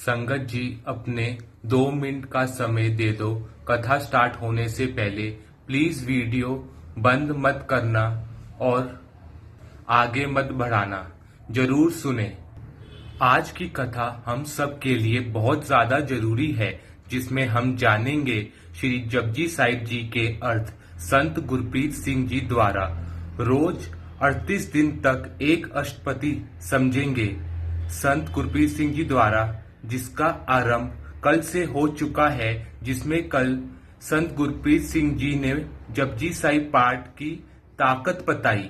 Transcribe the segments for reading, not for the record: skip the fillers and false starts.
संगत जी अपने 2 मिनट का समय दे दो। कथा स्टार्ट होने से पहले प्लीज वीडियो बंद मत करना और आगे मत बढ़ाना। जरूर सुने। आज की कथा हम सब के लिए बहुत ज्यादा जरूरी है, जिसमें हम जानेंगे श्री जपजी साहिब जी के अर्थ संत गुरप्रीत सिंह जी द्वारा। रोज 38 दिन तक एक अष्टपदी समझेंगे संत गुरप्रीत सिंह जी द्वारा, जिसका आरंभ कल से हो चुका है, जिसमें कल संत गुरप्रीत सिंह जी ने जपजी साहिब पाठ की ताकत बताई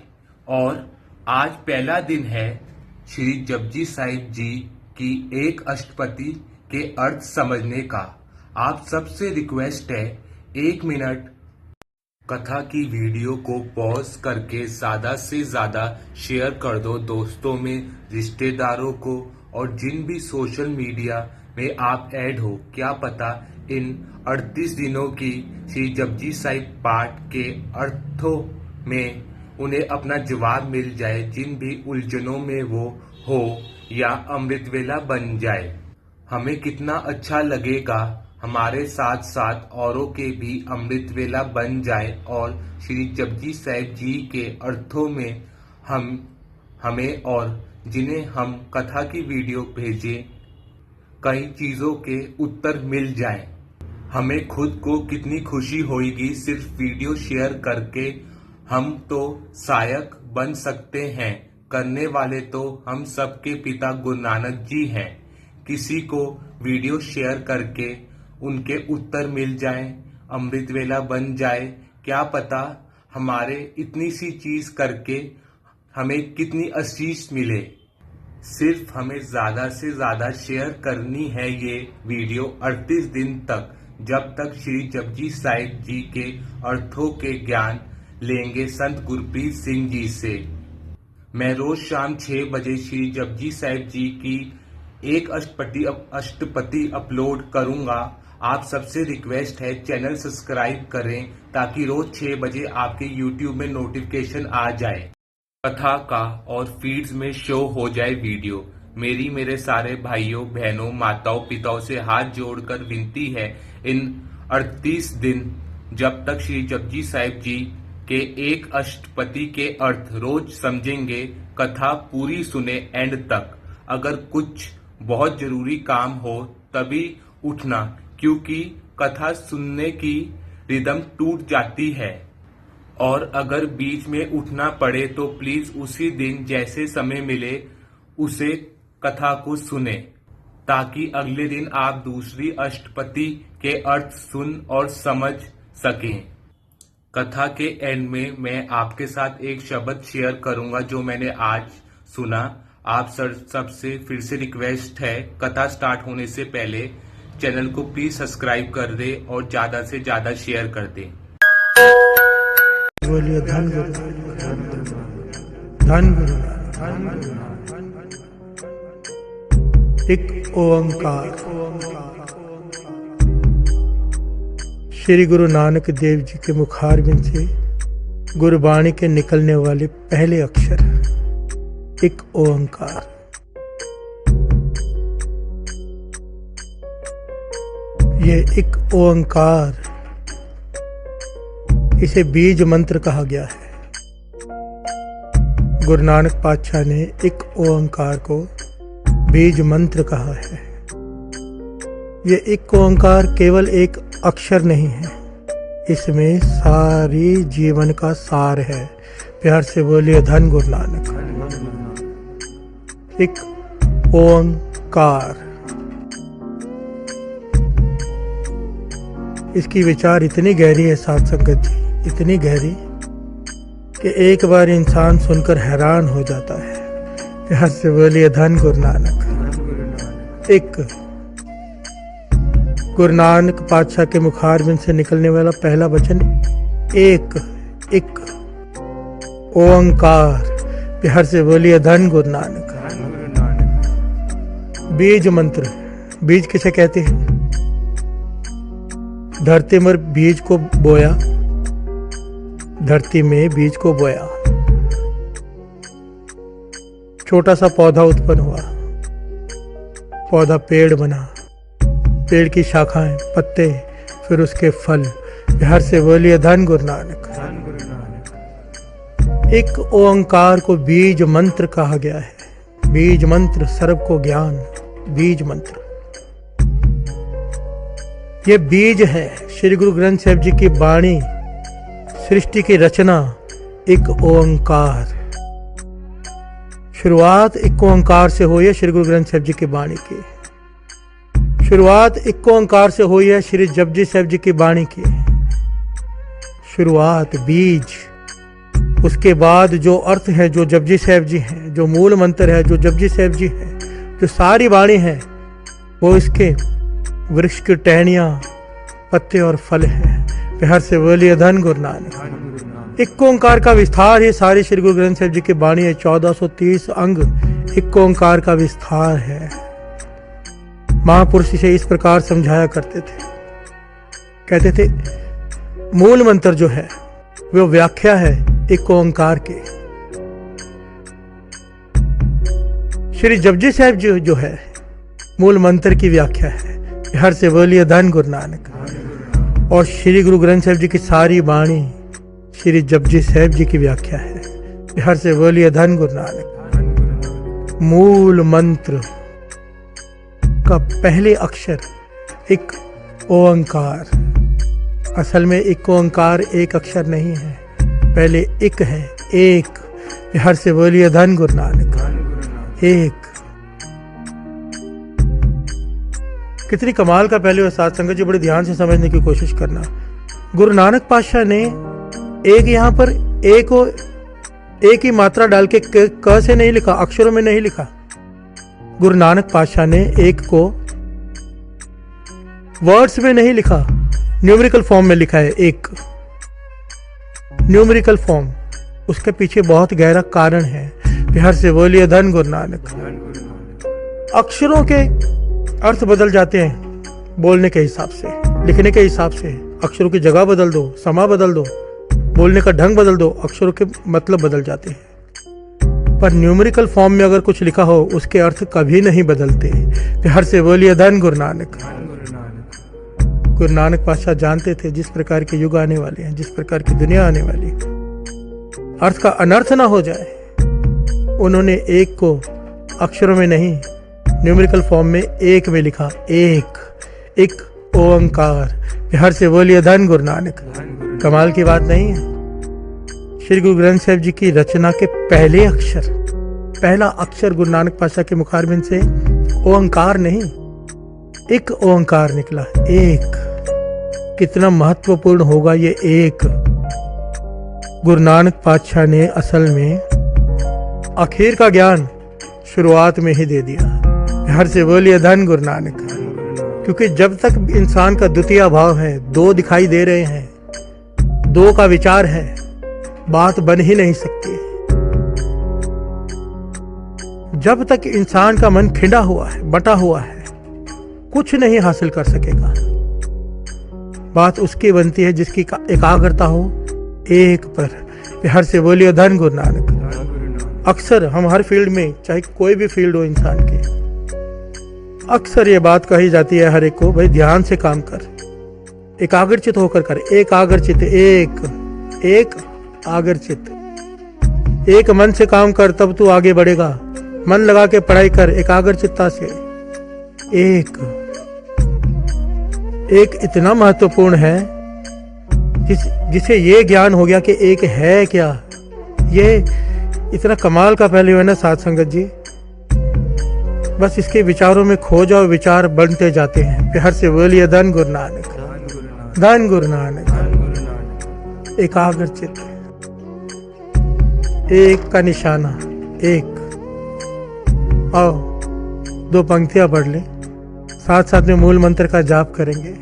और आज पहला दिन है श्री जपजी साहिब जी की एक अष्टपदी के अर्थ समझने का। आप सबसे रिक्वेस्ट है 1 मिनट कथा की वीडियो को पॉज करके ज्यादा से ज्यादा शेयर कर दो दोस्तों में, रिश्तेदारों को, और जिन भी सोशल मीडिया में आप ऐड हो, क्या पता इन 38 दिनों की श्री जपजी साहिब पाठ के अर्थों में उन्हें अपना जवाब मिल जाए, जिन भी उलझनों में वो हो, या अमृत वेला बन जाए। हमें कितना अच्छा लगेगा हमारे साथ साथ औरों के भी अमृत वेला बन जाए और श्री जपजी साहिब जी के अर्थों में हमें और जिन्हें हम कथा की वीडियो भेजे कई चीजों के उत्तर मिल जाएं। हमें खुद को कितनी खुशी होगी सिर्फ वीडियो शेयर करके। हम तो सहायक बन सकते हैं, करने वाले तो हम सबके पिता गुरु नानक जी हैं। किसी को वीडियो शेयर करके उनके उत्तर मिल जाएं, अमृत वेला बन जाए, क्या पता हमारे इतनी सी चीज करके हमें कितनी आशीष मिले। सिर्फ हमें ज्यादा से ज्यादा शेयर करनी है ये वीडियो 38 दिन तक, जब तक श्री जपजी साहिब जी के अर्थों के ज्ञान लेंगे संत गुरप्रीत सिंह जी से। मैं रोज शाम 6 बजे श्री जपजी साहिब जी की एक अष्टपदी अपलोड करूंगा। आप सबसे रिक्वेस्ट है चैनल सब्सक्राइब करें ताकि रोज 6 बजे आपके YouTube में नोटिफिकेशन आ जाए कथा का और फीड्स में शो हो जाए वीडियो। मेरे सारे भाइयों बहनों माताओं पिताओं से हाथ जोड़कर विनती है, इन 38 दिन जब तक श्री जपजी साहिब जी के एक अष्टपदी के अर्थ रोज समझेंगे, कथा पूरी सुने एंड तक। अगर कुछ बहुत जरूरी काम हो तभी उठना, क्योंकि कथा सुनने की रिदम टूट जाती है। और अगर बीच में उठना पड़े तो प्लीज उसी दिन जैसे समय मिले उसे कथा को सुने, ताकि अगले दिन आप दूसरी अष्टपदी के अर्थ सुन और समझ सकें। कथा के एंड में मैं आपके साथ एक शब्द शेयर करूंगा जो मैंने आज सुना। आप सबसे फिर से रिक्वेस्ट है, कथा स्टार्ट होने से पहले चैनल को प्लीज सब्सक्राइब कर दे और ज्यादा से ज्यादा शेयर कर दे। बोलिए धन गुरु, धन गुरु। एक ओंकार। श्री गुरु नानक देव जी के मुखारबिंद से गुरबाणी के निकलने वाले पहले अक्षर एक ओंकार। ये एक ओंकार, इसे बीज मंत्र कहा गया है। गुरु नानक पातशाह ने एक ओंकार को बीज मंत्र कहा है। ये एक ओंकार केवल एक अक्षर नहीं है, इसमें सारी जीवन का सार है। प्यार से बोलिए धन गुरु नानक। एक ओंकार, इसकी विचार इतनी गहरी है साथ संगत जी, इतनी गहरी कि एक बार इंसान सुनकर हैरान हो जाता है। प्यार से बोलिए धन गुरु नानक। एक गुरु नानक पातशाह के मुखारबिंद से निकलने वाला पहला वचन एक ओंकार। प्यार से बोलिए धन गुरु नानक। बीज मंत्र, बीज किसे कहते हैं? धरती में बीज को बोया, धरती में बीज को बोया, छोटा सा पौधा उत्पन्न हुआ, पौधा पेड़ बना, पेड़ की शाखाएं, पत्ते, फिर उसके फल। बिहार से बोलिए धन गुरु नानक। एक ओंकार को बीज मंत्र कहा गया है। बीज मंत्र सर्व को ज्ञान, बीज मंत्र ये बीज है। श्री गुरु ग्रंथ साहिब जी की वाणी, सृष्टि की रचना एक ओंकार। शुरुआत एक ओंकार से हुई है श्री गुरु ग्रंथ साहिब जी की वाणी की। शुरुआत एक ओंकार से हुई है श्री जपजी साहिब जी की वाणी की। शुरुआत बीज, उसके बाद जो अर्थ है, जो जपजी साहिब जी हैं, जो मूल मंत्र है, जो जपजी साहिब जी है, जो सारी वाणी है, वो इसके वृक्ष की टहनियां, पत्ते और फल है। बिहार से बोलिए धन गुरु नानक। एक ओंकार का विस्तार ही सारी श्री गुरु ग्रंथ साहिब जी की वाणी है। 1430 अंग एक ओंकार का विस्तार है। महापुरुष इसे इस प्रकार समझाया करते थे, कहते थे मूल मंत्र जो है वो व्याख्या है एक ओंकार के। श्री जपजी साहिब जी जो है मूल मंत्र की व्याख्या है। हर से बोलिए धन गुरु नानक। और श्री गुरु ग्रंथ साहिब जी की सारी वाणी श्री जपजी साहिब जी की व्याख्या है। हर से बोलिए धन गुरु नानक। मूल मंत्र का पहले अक्षर एक ओंकार। असल में एक ओंकार एक अक्षर नहीं है, पहले एक है, एक। हर से बोलिए धन गुरु नानक। एक कितनी कमाल का पहले साथ संगत जी बड़े ध्यान से समझने की कोशिश करना। गुरु नानक पातशाह ने एक यहाँ पर एक ही मात्रा डाल के क से नहीं लिखा, अक्षरों में नहीं लिखा। गुरु नानक पातशाह ने एक को वर्ड्स में नहीं लिखा, न्यूमेरिकल फॉर्म में लिखा है। एक न्यूमेरिकल फॉर्म, उसके पीछे बहुत गहरा कारण है। बिहार से बोलिए धन गुरु नानक। अक्षरों के अर्थ बदल जाते हैं बोलने के हिसाब से, लिखने के हिसाब से। अक्षरों की जगह बदल दो, समा बदल दो, बोलने का ढंग बदल दो, अक्षरों के मतलब बदल जाते हैं। पर न्यूमेरिकल फॉर्म में अगर कुछ लिखा हो उसके अर्थ कभी नहीं बदलते। बिहार से बोलिए धन गुरु नानक। गुरु नानक पातशाह जानते थे जिस प्रकार के युग आने वाले हैं, जिस प्रकार की दुनिया आने वाली है, अर्थ का अनर्थ ना हो जाए। उन्होंने एक को अक्षरों में नहीं, न्यूमेरिकल फॉर्म में एक में लिखा। एक ओंकार। बिहार से बोलिए धन गुरु नानक। कमाल की बात नहीं है? श्री गुरु ग्रंथ साहिब जी की रचना के पहले अक्षर, पहला अक्षर गुरु नानक पातशाह के मुखारबिंद से ओंकार नहीं, एक ओंकार निकला। एक कितना महत्वपूर्ण होगा ये एक। गुरु नानक पातशाह ने असल में आखिर का ज्ञान शुरुआत में ही दे दिया। हर से बोलिए धन गुरु नानक। क्योंकि जब तक इंसान का द्वितीय भाव है, दो दिखाई दे रहे हैं, दो का विचार है, बात बन ही नहीं सकती। जब तक इंसान का मन खिंडा हुआ है, बटा हुआ है, कुछ नहीं हासिल कर सकेगा। बात उसकी बनती है जिसकी एकाग्रता हो एक पर। हर से बोलिए धन गुरु नानक। अक्सर हम हर फील्ड में, चाहे कोई भी फील्ड हो इंसान के, अक्सर ये बात कही जाती है हर एक को, भाई ध्यान से काम कर, एकाग्रचित होकर कर। एकाग्रचित, एक आगरचित। एक मन से काम कर तब तू आगे बढ़ेगा। मन लगा के पढ़ाई कर एकाग्रचित्ता से। एक इतना महत्वपूर्ण है जिसे ये ज्ञान हो गया कि एक है क्या। ये इतना कमाल का पहले है ना साथ संगत जी। बस इसके विचारों में खो जाओ, विचार बनते जाते हैं। बिहार से बोलिए धन गुरु नानक। धन गुरु नानक। एकाग्रचित, एक का निशाना, एक। आओ दो पंक्तियां पढ़ ले, साथ साथ में मूल मंत्र का जाप करेंगे,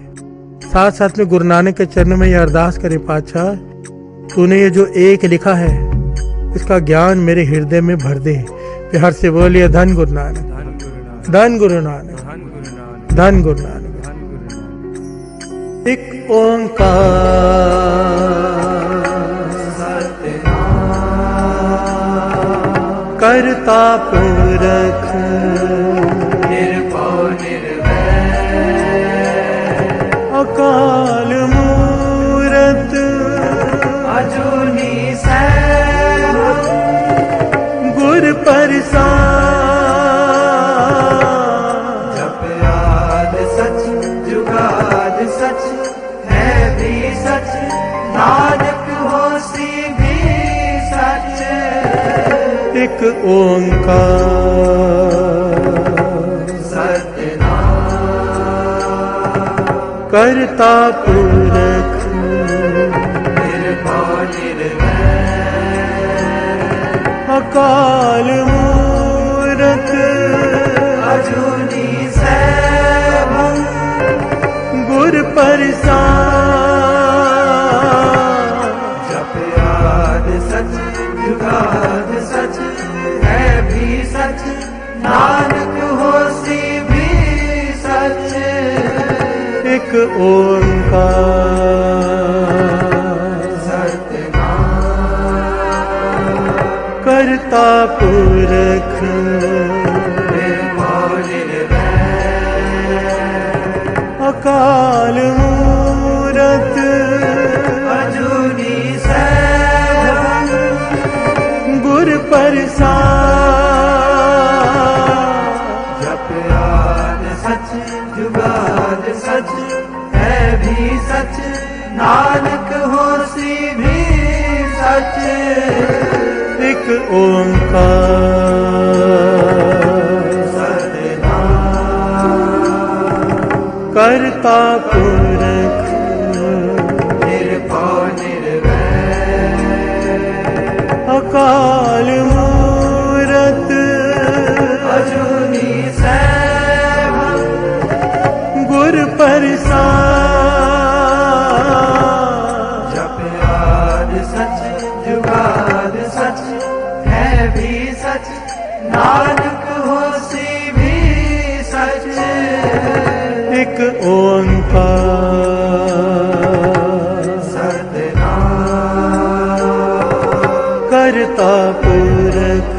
साथ साथ में गुरु नानक के चरणों में यह अरदास करें, पातशाह तूने ये जो एक लिखा है इसका ज्ञान मेरे हृदय में भर दे। बिहार से बोलिए धन गुरु नानक। धन गुरु नानक। धन गुरु नानक। एक ओंकार करता पुरख एक ओंकार सतनाम करता पुरख निर्भय निर्वैर अकाल मूरत अजूनी सैभं गुर प्रसाद जप आद सच जुगाद सच है भी सच नानक होसी भी सच एक ओंकार सतनाम करता पुरख निर्भय निर्वैर अकाल मूरत अजूनी सैभं गुर प्रसाद जप आद सच जुगाद सच है भी सच नानक होसी भी सच एक ओंकार सतनाम करता पुरख निर्भय निर्वैर अकाल मूरत अजूनी सैभं गुर प्रसाद जप आद सच जुगाद सच है भी सच नानक होसी भी सच एक ओंकार सतनाम करता पुरख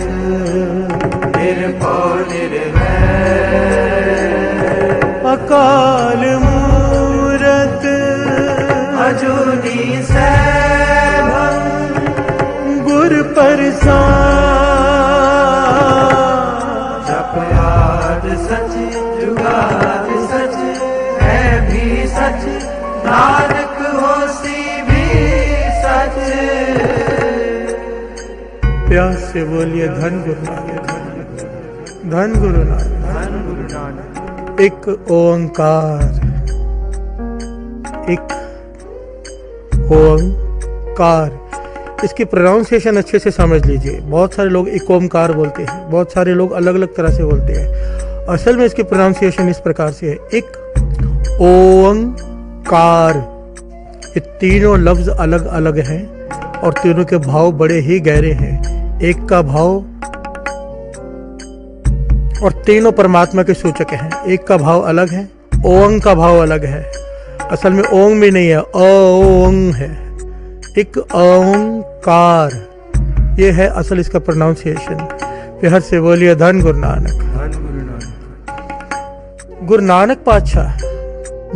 निर्भय निर्वैर अकाल मूरत अजूनी सैभं गुर प्रसाद जप आद सच जुगाद सच है भी सच नानक होसी भी सच प्यास से बोलिए धन गुरु नानक धन गुरु नानक धन गुरु नानक एक ओंकार एक ओंकार इसकी प्रोनाउंसिएशन अच्छे से समझ लीजिए। बहुत सारे लोग एक ओंकार बोलते हैं, बहुत सारे लोग अलग अलग तरह से बोलते हैं। असल में इसकी प्रोनाउंसिएशन इस प्रकार से है, एक ओंकार। ये तीनों लफ्ज अलग अलग हैं और तीनों के भाव बड़े ही गहरे हैं। एक का भाव और तीनों परमात्मा के सूचक हैं। एक का भाव अलग है, ओंग का भाव अलग है। असल में ओंग भी नहीं है, ओंग है। एक ओंकार, ये है असल इसका प्रोनाउंसिएशन। प्यार से बोलिए धन गुरु नानक। धन गुरु नानक। गुरु नानक पातशाह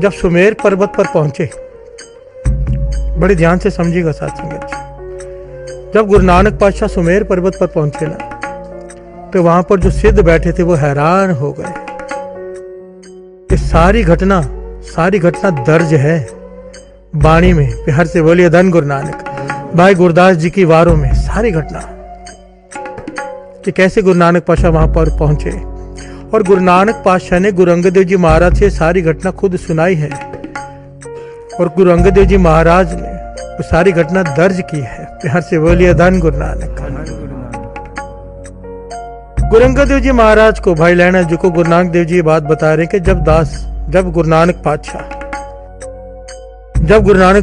जब सुमेर पर्वत पर पहुंचे, बड़े ध्यान से समझिएगा साथ संगत जी। जब गुरु नानक पातशाह सुमेर पर्वत पर पहुंचे ना, तो वहां पर जो सिद्ध बैठे थे वो हैरान हो गए। ये सारी घटना दर्ज है वाणी में। प्यार से बोलिए धन गुरु नानक। भाई गुरदास जी की वारों में सारी घटना कि कैसे गुरु नानक पातशाह वहां पर पहुंचे। और गुरु नानक पातशाह ने गुरु अंगद देव जी महाराज से सारी घटना खुद सुनाई है और गुरु अंगद देव जी महाराज ने वो सारी घटना दर्ज की है। प्यार से बोलिए धन गुरु नानक। गुरु अंगद देव जी महाराज को, भाई लैना जी को गुरु नानक देव जी ये बात बता रहे कि जब गुरु नानक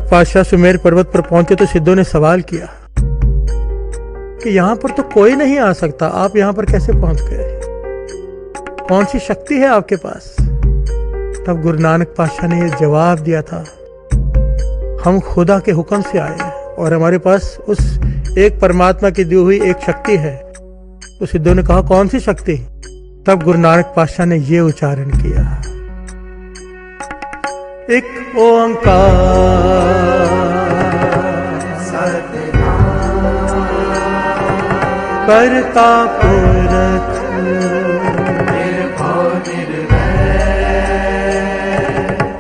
पातशाह सुमेर पर्वत पर पहुंचे तो सिद्धों ने सवाल किया कि यहां पर तो कोई नहीं आ सकता, आप यहां पर कैसे पहुंच गए? कौन सी शक्ति है आपके पास? तब गुरु नानक पातशाह ने यह जवाब दिया था, हम खुदा के हुक्म से आए हैं और हमारे पास उस एक परमात्मा की दी हुई एक शक्ति है। तो सिद्धों ने कहा, कौन सी शक्ति? तब गुरु नानक पातशाह ने ये उच्चारण किया, एक ओंकार करता पुरख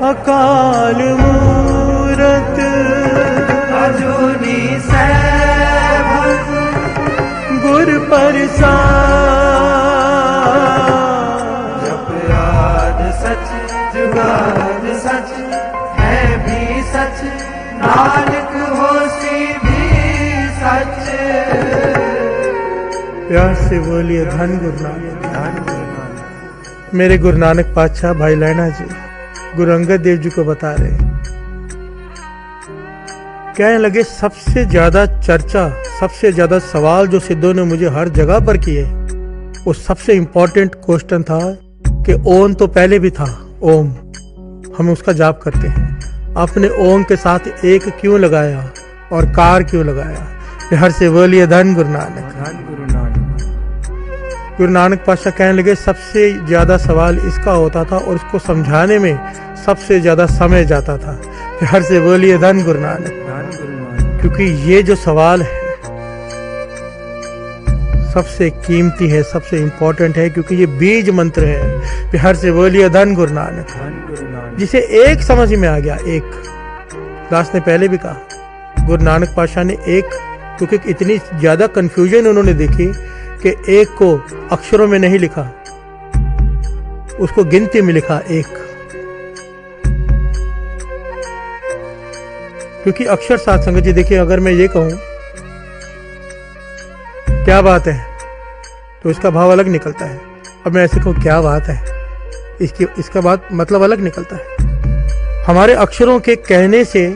अकाल मूरत अजूनी सैभं गुर प्रसाद सच जुगाद सच है भी सच नानक होसी भी सच। प्यार से बोलिए धन गुरु नानक। धन गुरु नानक। मेरे गुरु नानक पातशाह भाई लैना जी गुरु अंगद देव जी को बता रहे हैं, कहने लगे सबसे ज्यादा चर्चा, सबसे ज्यादा सवाल जो सिद्धों ने मुझे हर जगह पर किए, वो सबसे इंपॉर्टेंट क्वेश्चन था कि ओम तो पहले भी था, ओम हम उसका जाप करते हैं, आपने ओम के साथ एक क्यों लगाया और कार क्यों लगाया? हर से बोलिए धन गुरु नानक। धन गुरु नानक। गुरु नानक पातशाह कहने लगे सबसे ज्यादा सवाल इसका होता था और उसको समझाने में सबसे ज्यादा समय जाता था। हर से बोलिए धन गुरु नानक। धन गुरु नानक। क्योंकि ये जो सवाल है सबसे कीमती है, सबसे इंपॉर्टेंट है, क्योंकि ये बीज मंत्र है। हर से बोलिए धन गुरु नानक। धन गुरु नानक। जिसे एक समझ में आ गया, एक दास ने पहले भी कहा, गुरु नानक पातशाह ने एक, क्योंकि इतनी ज्यादा कंफ्यूजन उन्होंने देखी कि एक को अक्षरों में नहीं लिखा, उसको गिनती में लिखा एक, क्योंकि अक्षर साथ संगत जी देखिए, अगर मैं ये कहूं क्या बात है तो इसका भाव अलग निकलता है। अब मैं ऐसे कहूं क्या बात है, इसका बात मतलब अलग निकलता है। हमारे अक्षरों के कहने से,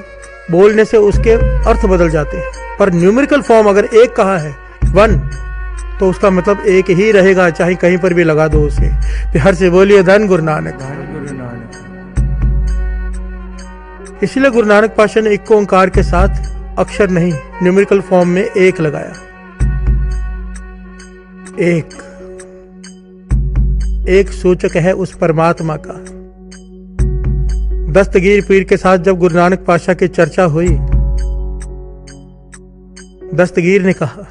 बोलने से उसके अर्थ बदल जाते हैं, पर न्यूमेरिकल फॉर्म अगर एक कहा है, 1, तो उसका मतलब एक ही रहेगा, चाहे कहीं पर भी लगा दो उसे। हर से बोलिए धन गुरु नानक। धन गुरु नानक। इसलिए गुरु नानक पातशाह ने एक ओंकार के साथ अक्षर नहीं, न्यूमेरिकल फॉर्म में एक लगाया। एक सूचक है उस परमात्मा का। दस्तगीर पीर के साथ जब गुरु नानक पातशाह की चर्चा हुई, दस्तगीर ने कहा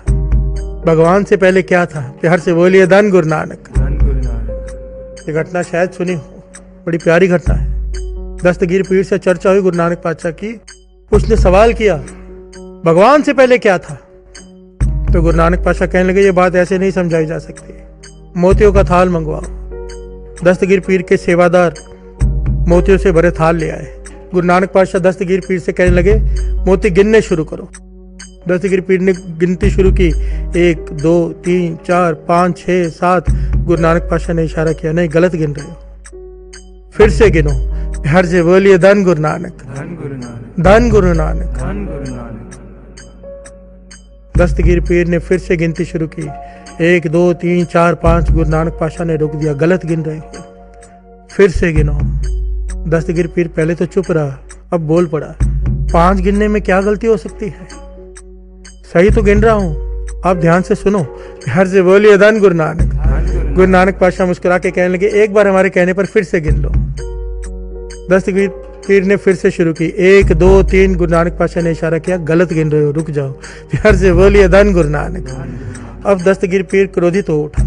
भगवान से पहले क्या था? प्यार से बोलिए धन गुरु नानक। धन गुरु नानक। ये घटना शायद सुनी हो, बड़ी प्यारी घटना है। दस्तगीर पीर से चर्चा हुई गुरु नानक पातशाह की, उसने सवाल किया भगवान से पहले क्या था? तो गुरु नानक पातशाह कहने लगे ये बात ऐसे नहीं समझाई जा सकती, मोतियों का थाल मंगवाओ। दस्तगीर पीर के सेवादार मोतियों से भरे थाल ले आए। गुरु नानक पातशाह दस्तगीर पीर से कहने लगे मोती गिनने शुरू करो। दस्तगीर पीर ने गिनती शुरू की, 1 2 3 4 5 6 7। गुरु नानक पातशाह ने इशारा किया नहीं, गलत गिन रहे हो, फिर से गिनो। हर से बोलिए धन गुरु नानक। धन गुरु नानक। धन गुरु नानक। धन गुरु नानक। दस्तगीर पीर ने फिर से गिनती शुरू की, 1 2 3 4 5। गुरु नानक पातशाह ने रोक दिया, गलत गिन रहे हो, फिर से गिनो। दस्तगीर पीर पहले तो चुप रहा, अब बोल पड़ा, 5 गिनने में क्या गलती हो सकती है, सही तो गिन रहा हूं, आप ध्यान से सुनो। हर से बोलिए धन गुरु नानक। गुरु नानक पातशाह मुस्कुरा के कहने लगे एक बार हमारे कहने पर फिर से गिन लो। दस्तगीर पीर ने फिर से शुरू की, 1 2 3। गुरु नानक पातशाह ने इशारा किया, गलत गिन रहे हो, रुक जाओ। हर से बोलिए धन गुरु नानक। अब दस्तगीर पीर क्रोधित हो उठा,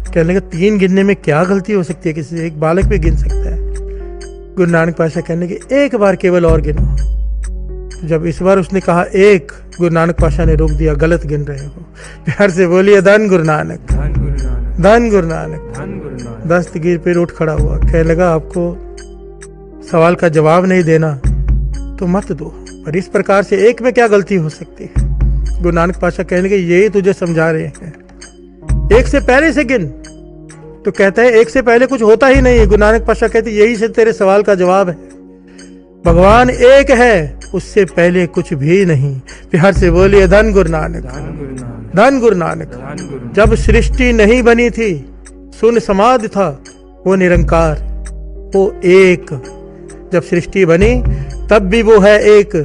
कहने लगे 3 गिनने में क्या गलती हो सकती है, किसी से एक बालक भी गिन सकता है। गुरु नानक पातशाह कहने लगे एक बार केवल और गिनो। जब इस बार उसने कहा 1, गुरु नानक पातशाह ने रोक दिया, गलत गिन रहे हो। प्यार से बोलिए धन गुरु नानक। धन गुरु नानक। धन गुरु नानक। धन गुरु नानक। दस्तगीर पीर उठ खड़ा हुआ, कहने लगा आपको सवाल का जवाब नहीं देना तो मत दो, पर इस प्रकार से एक में क्या गलती हो सकती है? गुरु नानक पातशाह कहने लगे यही तुझे समझा रहे हैं, 1 से पहले से गिन। तो कहता है 1 से पहले कुछ होता ही नहीं है। गुरु नानक पातशाह कहते यही से तेरे सवाल का जवाब है, भगवान एक है, उससे पहले कुछ भी नहीं। प्यार से बोलिए धन गुरु नानक। धन गुरु नानक। धन गुरु नानक। धन गुरु। जब सृष्टि नहीं बनी थी, शून्य समाधि था, वो निरंकार, वो एक। जब सृष्टि बनी तब भी वो है एक,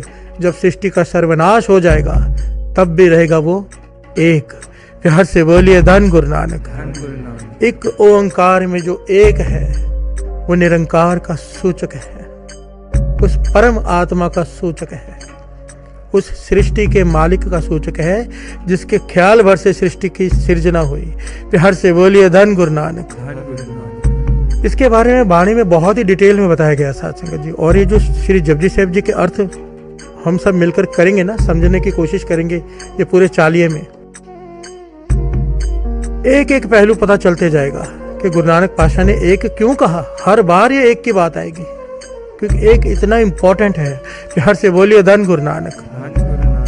जब सृष्टि का सर्वनाश हो जाएगा तब भी रहेगा वो एक। प्यार से बोलिए धन गुरु नानक। धन गुरु नानक। एक ओंकार में जो एक है वो निरंकार का सूचक है, उस परम आत्मा का सूचक है, उस सृष्टि के मालिक का सूचक है, जिसके ख्याल भर से सृष्टि की सृजना हुई। प्यार से बोलिए धन गुरु नानक। धन गुरु नानक। इसके बारे में वाणी में बहुत ही डिटेल में बताया गया साथ संगत जी। और ये जो श्री जपजी साहिब जी के अर्थ हम सब मिलकर करेंगे ना, समझने की कोशिश करेंगे ये पूरे चालिये में, एक एक पहलू पता चलते जाएगा कि गुरु नानक पातशाह ने एक क्यों कहा। हर बार ये एक की बात आएगी, क्योंकि एक इतना इंपॉर्टेंट है कि हर से बोलिए धन गुरु नानक। धन गुरु नानक।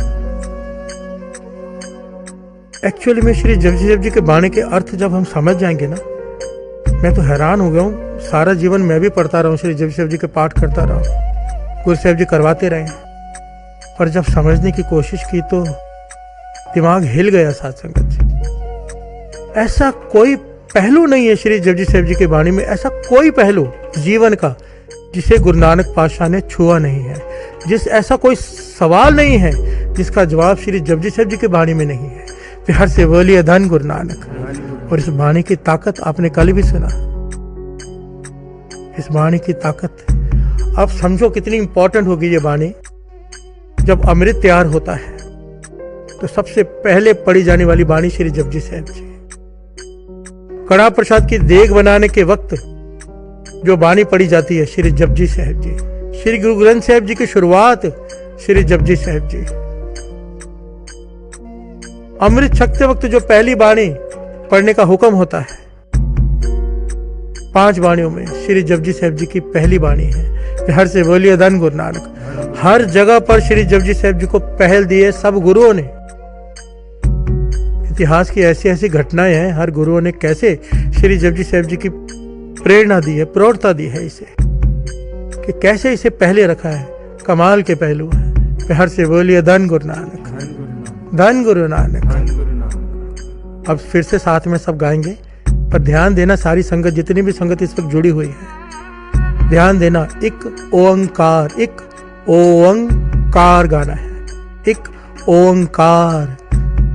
एक्चुअली में श्री जपजी साहिब जी के बाणी के अर्थ जब हम समझ जाएंगे ना, मैं तो हैरान हो गया हूँ। सारा जीवन मैं भी पढ़ता रहा हूँ, श्री जपजी साहिब जी के पाठ करता रहा हूँ, गुरु साहिब जी करवाते रहे, पर जब समझने की कोशिश की तो दिमाग हिल गया। साथ संगत जी, ऐसा कोई पहलू नहीं है श्री जपजी साहिब जी के बाणी में, ऐसा कोई पहलू जीवन का जिसे गुरु नानक पातशाह ने छुआ नहीं है, ऐसा कोई सवाल नहीं है जिसका जवाब श्री जपजी साहिब जी के बाणी में नहीं है। प्यार से बोलिए धन गुरु नानक। और इस बाणी की ताकत आपने कल भी सुना, इस बाणी की ताकत आप समझो कितनी इंपॉर्टेंट होगी ये बाणी। जब अमृत तैयार होता है तो सबसे पहले पढ़ी जाने वाली बाणी श्री जपजी साहिब जी। कड़ा प्रसाद की देग बनाने के वक्त जो बाणी पढ़ी जाती है श्री जपजी साहिब जी। श्री गुरु ग्रंथ साहिब जी की शुरुआत श्री जपजी साहिब जी। अमृत छकते वक्त जो पहली बाणी पढ़ने का हुक्म होता है, 5 बाणियों में श्री जपजी साहिब जी की पहली बाणी है। हर से बोलिए धन गुरु नानक। हर जगह पर श्री जपजी साहिब जी को पहल दी है सब गुरुओं ने। इतिहास की ऐसी ऐसी घटनाएं हैं, हर गुरुओं ने कैसे श्री जपजी साहिब जी की प्रेरणा दी है, प्रौढ़ता दी है इसे, कि कैसे इसे पहले रखा है। कमाल के पहलू है। हर से बोलिए धन गुरु नानक, धन गुरु नानक। अब फिर से साथ में सब गाएंगे, पर ध्यान देना सारी संगत, जितनी भी संगत इस वक्त जुड़ी हुई है, ध्यान देना। एक ओंकार, एक ओंकार गाना है, एक ओंकार।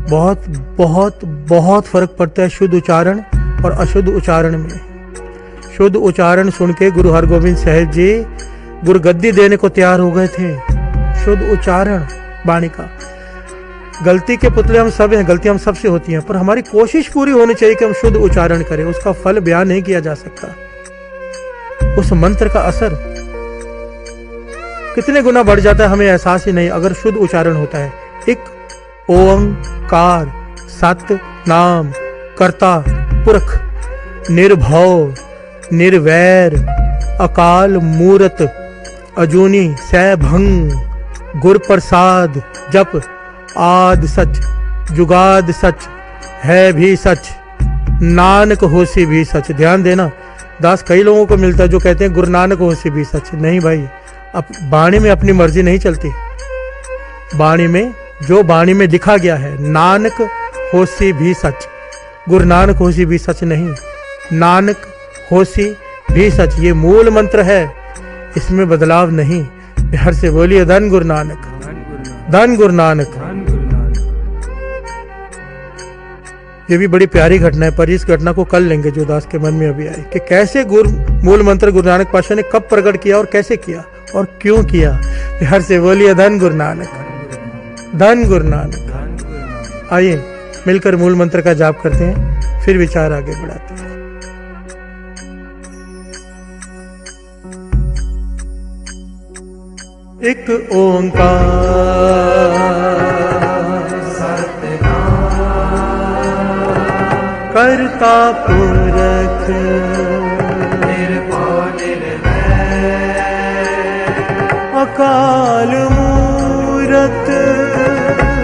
बहुत बहुत बहुत फर्क पड़ता है शुद्ध उच्चारण और अशुद्ध उच्चारण में। शुद्ध उच्चारण सुन के गुरु हरगोविंद साहिब जी गुरु गद्दी देने को तैयार हो गए थे। शुद्ध उच्चारण बाणी का। गलती के पुतले हम सब हैं, गलतियां हम सबसे होती हैं, पर हमारी कोशिश पूरी होनी चाहिए कि हम शुद्ध उच्चारण करें। उसका फल बयान नहीं किया जा सकता। उस मंत्र का असर कितने गुना बढ़ जाता है हमें एहसास ही नहीं, अगर शुद्ध उच्चारण होता है। एक ओंकार, सत नाम कर्ता पुरख, निर्भव निर्वैर, अकाल मूरत, अजूनी सैभंग, गुर प्रसाद, जप आद सच, जुगाद सच, है भी सच, नानक होसी भी सच। ध्यान देना, दास कई लोगों को मिलता है जो कहते हैं गुरु नानक होसी भी सच। नहीं भाई, अब बाणी में अपनी मर्जी नहीं चलती। बाणी में जो बाणी में लिखा गया है, नानक होसी भी सच, गुरु नानक होसी भी सच नहीं, नानक होसी भी सच, ये मूल मंत्र है, इसमें बदलाव नहीं। हर से बोलिए धन गुरु नानक, धन गुरु नानक। ये भी बड़ी प्यारी घटना है, पर इस घटना को कल लेंगे जो दास के मन में अभी आई, कि कैसे मूल मंत्र गुरु नानक पातशाह ने कब प्रकट किया और कैसे किया और क्यों किया। हर से बोलिए धन गुरु नानक, धन गुरु नानक। आइए मिलकर मूल मंत्र का जाप करते हैं, फिर विचार आगे बढ़ाते हैं। एक ओंकार करता पुरख, निर्भव निर्वैर, अकाल मूरत,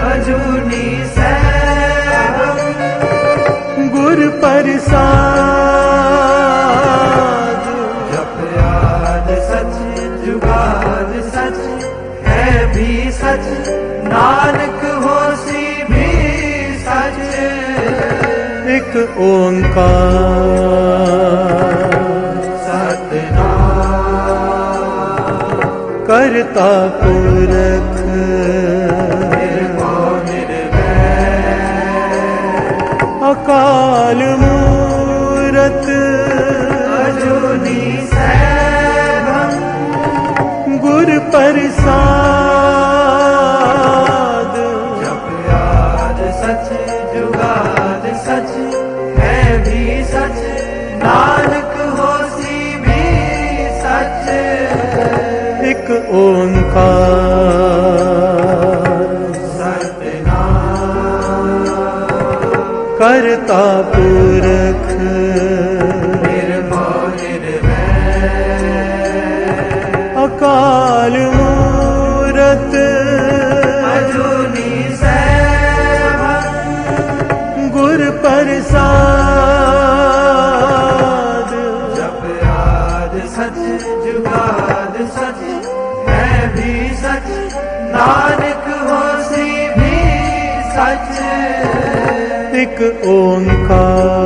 अजूनी सैभंग, गुर प्रसाद, जप याद सच, जुगाद सच, है भी सच, नानक होसी भी सच। एक ओंकार सतनाम करता पुरख, निर्भव निर्वैर, अकाल मूरत, अजूनी सैभंग, गुर प्रसाद, जप याद सच, जुगाद सच, है भी सच, नानक होसी भी सच। एक ओंकार सतनाम करता पुरख, अकाल मूरत अजूनी सैभं गुर प्रसाद जप याद सच जुगाद सच है भी सच नानक होसी भी सच एक ओंकार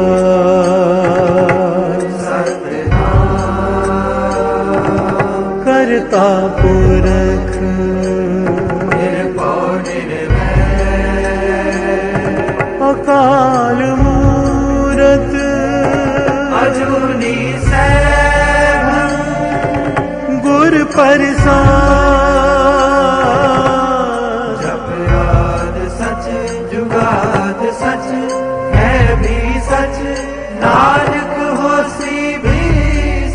सतनाम करता पुरख निर्भौ निर्वैर अकाल मूरत अजूनी सैभं गुर प्रसाद जप याद सच जुगाद सच है भी सच नानक होसी भी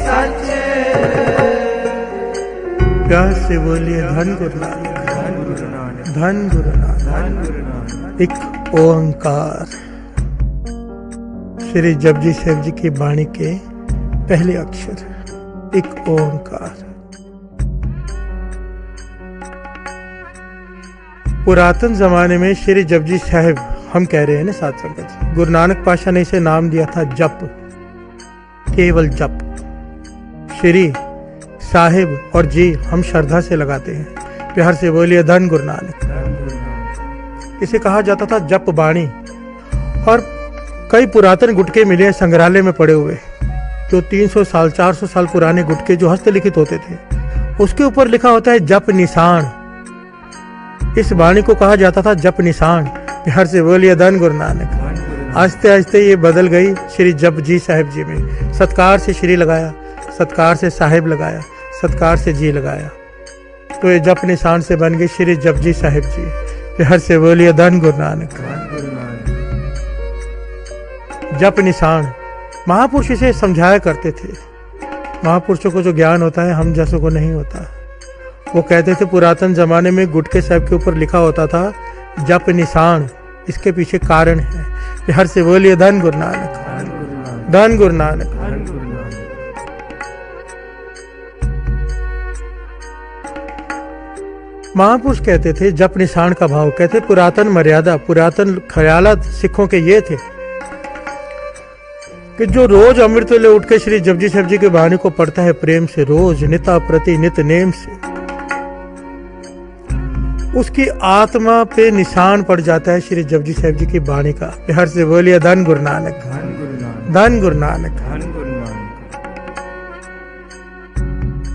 सच प्यार से बोलिए धन गुरु नानक, धन गुरु नानक धन गुरु नानक। धन गुरु नानक एक ओंकार श्री जपजी साहिब जी की वाणी के पहले अक्षर एक ओंकार। पुरातन जमाने में श्री जपजी साहिब हम कह रहे हैं ना साथ संगत जी, गुरु नानक पातशाह ने इसे नाम दिया था जप, केवल जप। श्री साहिब और जी हम श्रद्धा से लगाते हैं, प्यार से बोलिए धन गुरु नानक। इसे कहा जाता था जप बाणी। और कई पुरातन गुटके मिले हैं संग्रहालय में पड़े हुए, जो 300 साल 400 साल पुराने गुटके जो हस्तलिखित होते थे, उसके ऊपर लिखा होता है जप निशान। इस वाणी को कहा जाता था जप निशान। प्यार से बोलिए धन गुरु नानक। आस्ते आस्ते ये बदल गई श्री जपजी साहिब जी में। सत्कार से श्री लगाया, सत्कार से साहिब लगाया, सत्कार से जी लगाया, तो ये जप निशान से बन गई श्री जपजी साहिब जी। प्यार से बोलिए धन गुरु नानक। जप निशान महापुरुष इसे समझाया करते थे। महापुरुषों को जो ज्ञान होता है हम जैसों को नहीं होता। वो कहते थे पुरातन जमाने में गुटके साहब के ऊपर लिखा होता था जप निशान, इसके पीछे कारण है। प्यार से बोलिए धन गुरु नानक, धन गुरु नानक। महापुरुष कहते थे जप निशान का भाव, कहते पुरातन मर्यादा, पुरातन ख्यालात सिखों के ये थे कि जो रोज अमृत ले उठ के श्री जपजी साहिब जी के वाणी को पढ़ता है प्रेम से, रोज निता प्रति नित नेम से, उसकी आत्मा पे निशान पड़ जाता है श्री जपजी साहिब जी की वाणी का। प्यार से बोलिए धन गुरु नानक, धन गुरु नानक।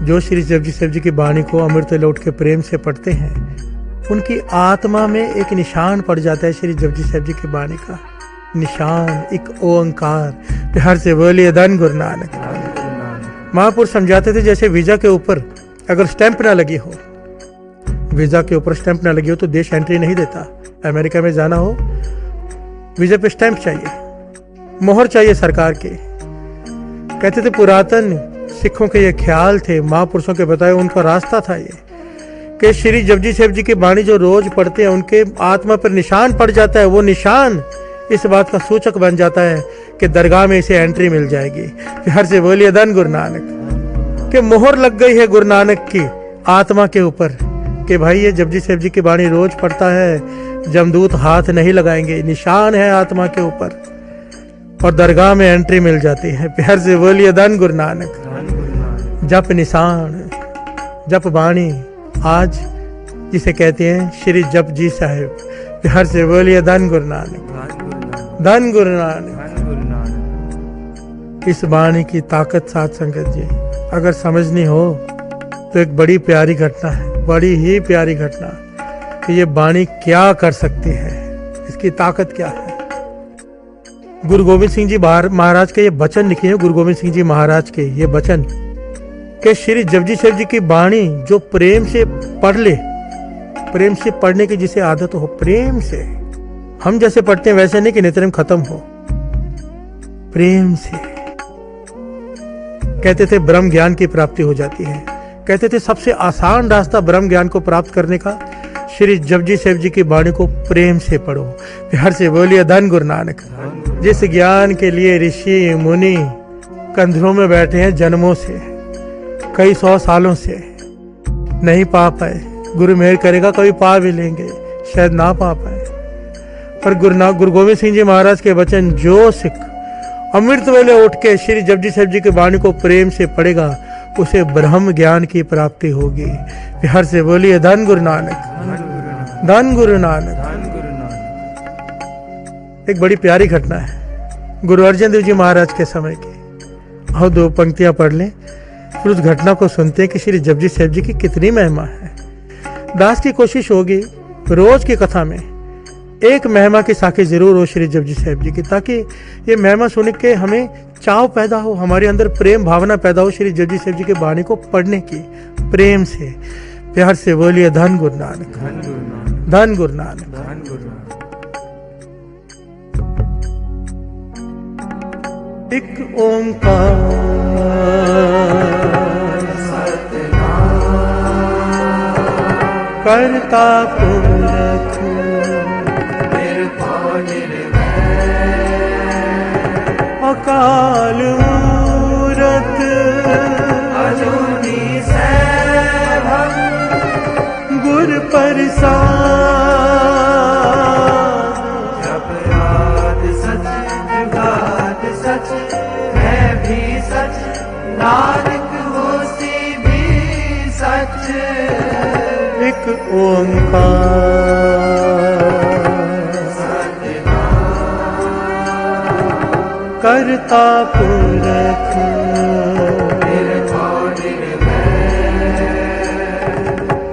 जो श्री जपजी साहिब जी की वाणी को अमृत ले उठ के प्रेम से पढ़ते हैं, उनकी आत्मा में एक निशान पड़ जाता है श्री जपजी साहिब जी की वाणी का। निशान एक ओंकार। प्यार से बोलिए धन गुरु नानक। महापुरुष समझाते थे जैसे वीजा के ऊपर अगर स्टैंप ना लगी हो, वीजा के ऊपर स्टैंप ना लगी हो तो देश एंट्री नहीं देता। अमेरिका में जाना हो, वीजा पे स्टैंप चाहिए, मोहर चाहिए सरकार के। कहते थे पुरातन सिखों के ये ख्याल थे, महापुरुषों के बताए उनका रास्ता था ये कि श्री जपजी साहिब जी की वाणी जो रोज पढ़ते हैं उनके आत्मा पर निशान पड़ जाता है। वो निशान इस बात का सूचक बन जाता है कि दरगाह में इसे एंट्री मिल जाएगी। प्यार से बोलिए धन गुरु नानक। कि मोहर लग गई है गुरु नानक की आत्मा के ऊपर कि भाई ये जपजी साहिब जी की वाणी रोज पढ़ता है, जमदूत हाथ नहीं लगाएंगे, निशान है आत्मा के ऊपर और दरगाह में एंट्री मिल जाती है। प्यार से बोलिए धन गुरु नानक। जप निशान, जप वाणी, आज जिसे कहते हैं श्री जपजी साहिब। प्यार से बोलिए धन गुरु नानक, धन गुरु नानक। इस वाणी की ताकत साथ संगत जी अगर समझनी हो तो एक बड़ी प्यारी घटना है, बड़ी ही प्यारी घटना कि ये वाणी क्या कर सकती है, इसकी ताकत क्या है। गुरु गोविंद सिंह जी महाराज के ये वचन लिखे हैं, गुरु गोविंद सिंह जी महाराज के ये वचन कि श्री जपजी साहिब जी की वाणी जो प्रेम से पढ़ ले, प्रेम से पढ़ने की जिसे आदत हो, प्रेम से, हम जैसे पढ़ते हैं वैसे नहीं कि नित्यनेम खत्म हो, प्रेम से। कहते थे ब्रह्म ज्ञान की प्राप्ति हो जाती है। कहते थे सबसे आसान रास्ता ब्रह्म ज्ञान को प्राप्त करने का श्री जपजी साहिब जी की वाणी को प्रेम से पढ़ो। प्यार से बोलिए धन गुरु नानक। जिस ज्ञान के लिए ऋषि मुनि कंधरों में बैठे हैं जन्मों से, कई 100 सालों से, नहीं पा पाए, गुरु मेहर करेगा कभी पा भी लेंगे, शायद ना पा पाए। पर गुरु गोविंद सिंह जी महाराज के वचन जो सिख अमृत वेले उठ के श्री जपजी साहिब जी की वाणी को प्रेम से पढ़ेगा उसे ब्रह्म ज्ञान की प्राप्ति होगी। प्यार से बोलिए धन गुरु नानक, धन गुरु नानक। एक बड़ी प्यारी घटना है गुरु अर्जन देव जी महाराज के समय की। और दो पंक्तियां पढ़ लें, फिर उस घटना को सुनते हैं कि श्री जपजी साहिब जी की कितनी महिमा है। दास की कोशिश होगी रोज की कथा में एक महिमा की साखी जरूर हो श्री जपजी साहिब जी की, ताकि ये महिमा सुन के हमें चाव पैदा हो, हमारे अंदर प्रेम भावना पैदा हो श्री जपजी साहिब जी के वाणी को पढ़ने की प्रेम से। प्यार से बोलिए धन गुरु नानक, धन गुरु नानक। एक ओंकार करता पुरख अकाल मूरत अजूनी सैभव गुर प्रसाद जप याद सच जुगाद सच है भी सच नानक होसी भी सच। एक ओंकार करता पुरख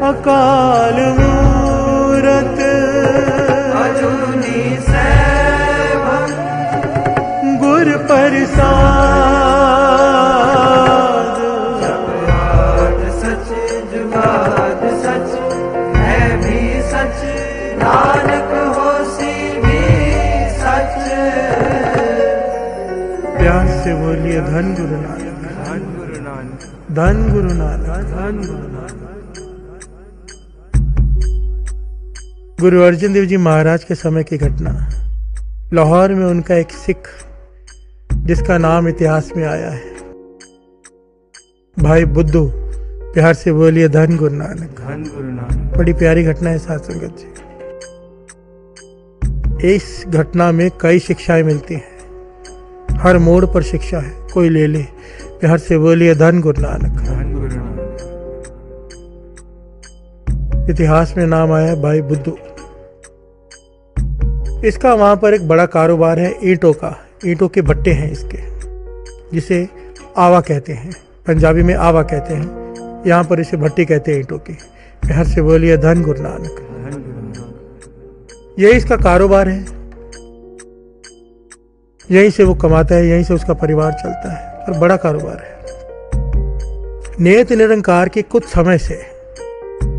अकाल मूरत अजूनी सैभव गुर प्रसाद जप याद सच जुगाद सच है भी सच नानक होसी भी सच। प्यार से बोलिए धन गुरु नानक, धन गुरु नानक, धन गुरु नानक, धन गुरु नानक। गुरु अर्जन देव जी महाराज के समय की घटना। लाहौर में उनका एक सिख जिसका नाम इतिहास में आया है, भाई बुद्धू। प्यार से बोलिए धन गुरु नानक, धन गुरु नानक। बड़ी प्यारी घटना है साथ संगत जी। इस घटना में कई शिक्षाएं मिलती हैं, हर मोड़ पर शिक्षा है, कोई ले ले। प्यार से बोलिए धन गुरु नानक, धन गुरु नानक। इतिहास में नाम आया भाई बुद्धू। इसका वहां पर एक बड़ा कारोबार है ईंटों का, ईंटों के भट्टे हैं इसके, जिसे आवा कहते हैं, पंजाबी में आवा कहते हैं, यहाँ पर इसे भट्टी कहते हैं ईंटों की। प्यार से बोलिए धन गुरु नानक, धन गुरु नानक। यही इसका कारोबार है, यहीं से वो कमाता है, यहीं से उसका परिवार चलता है, और बड़ा कारोबार है। नियत निरंकार की कुछ समय से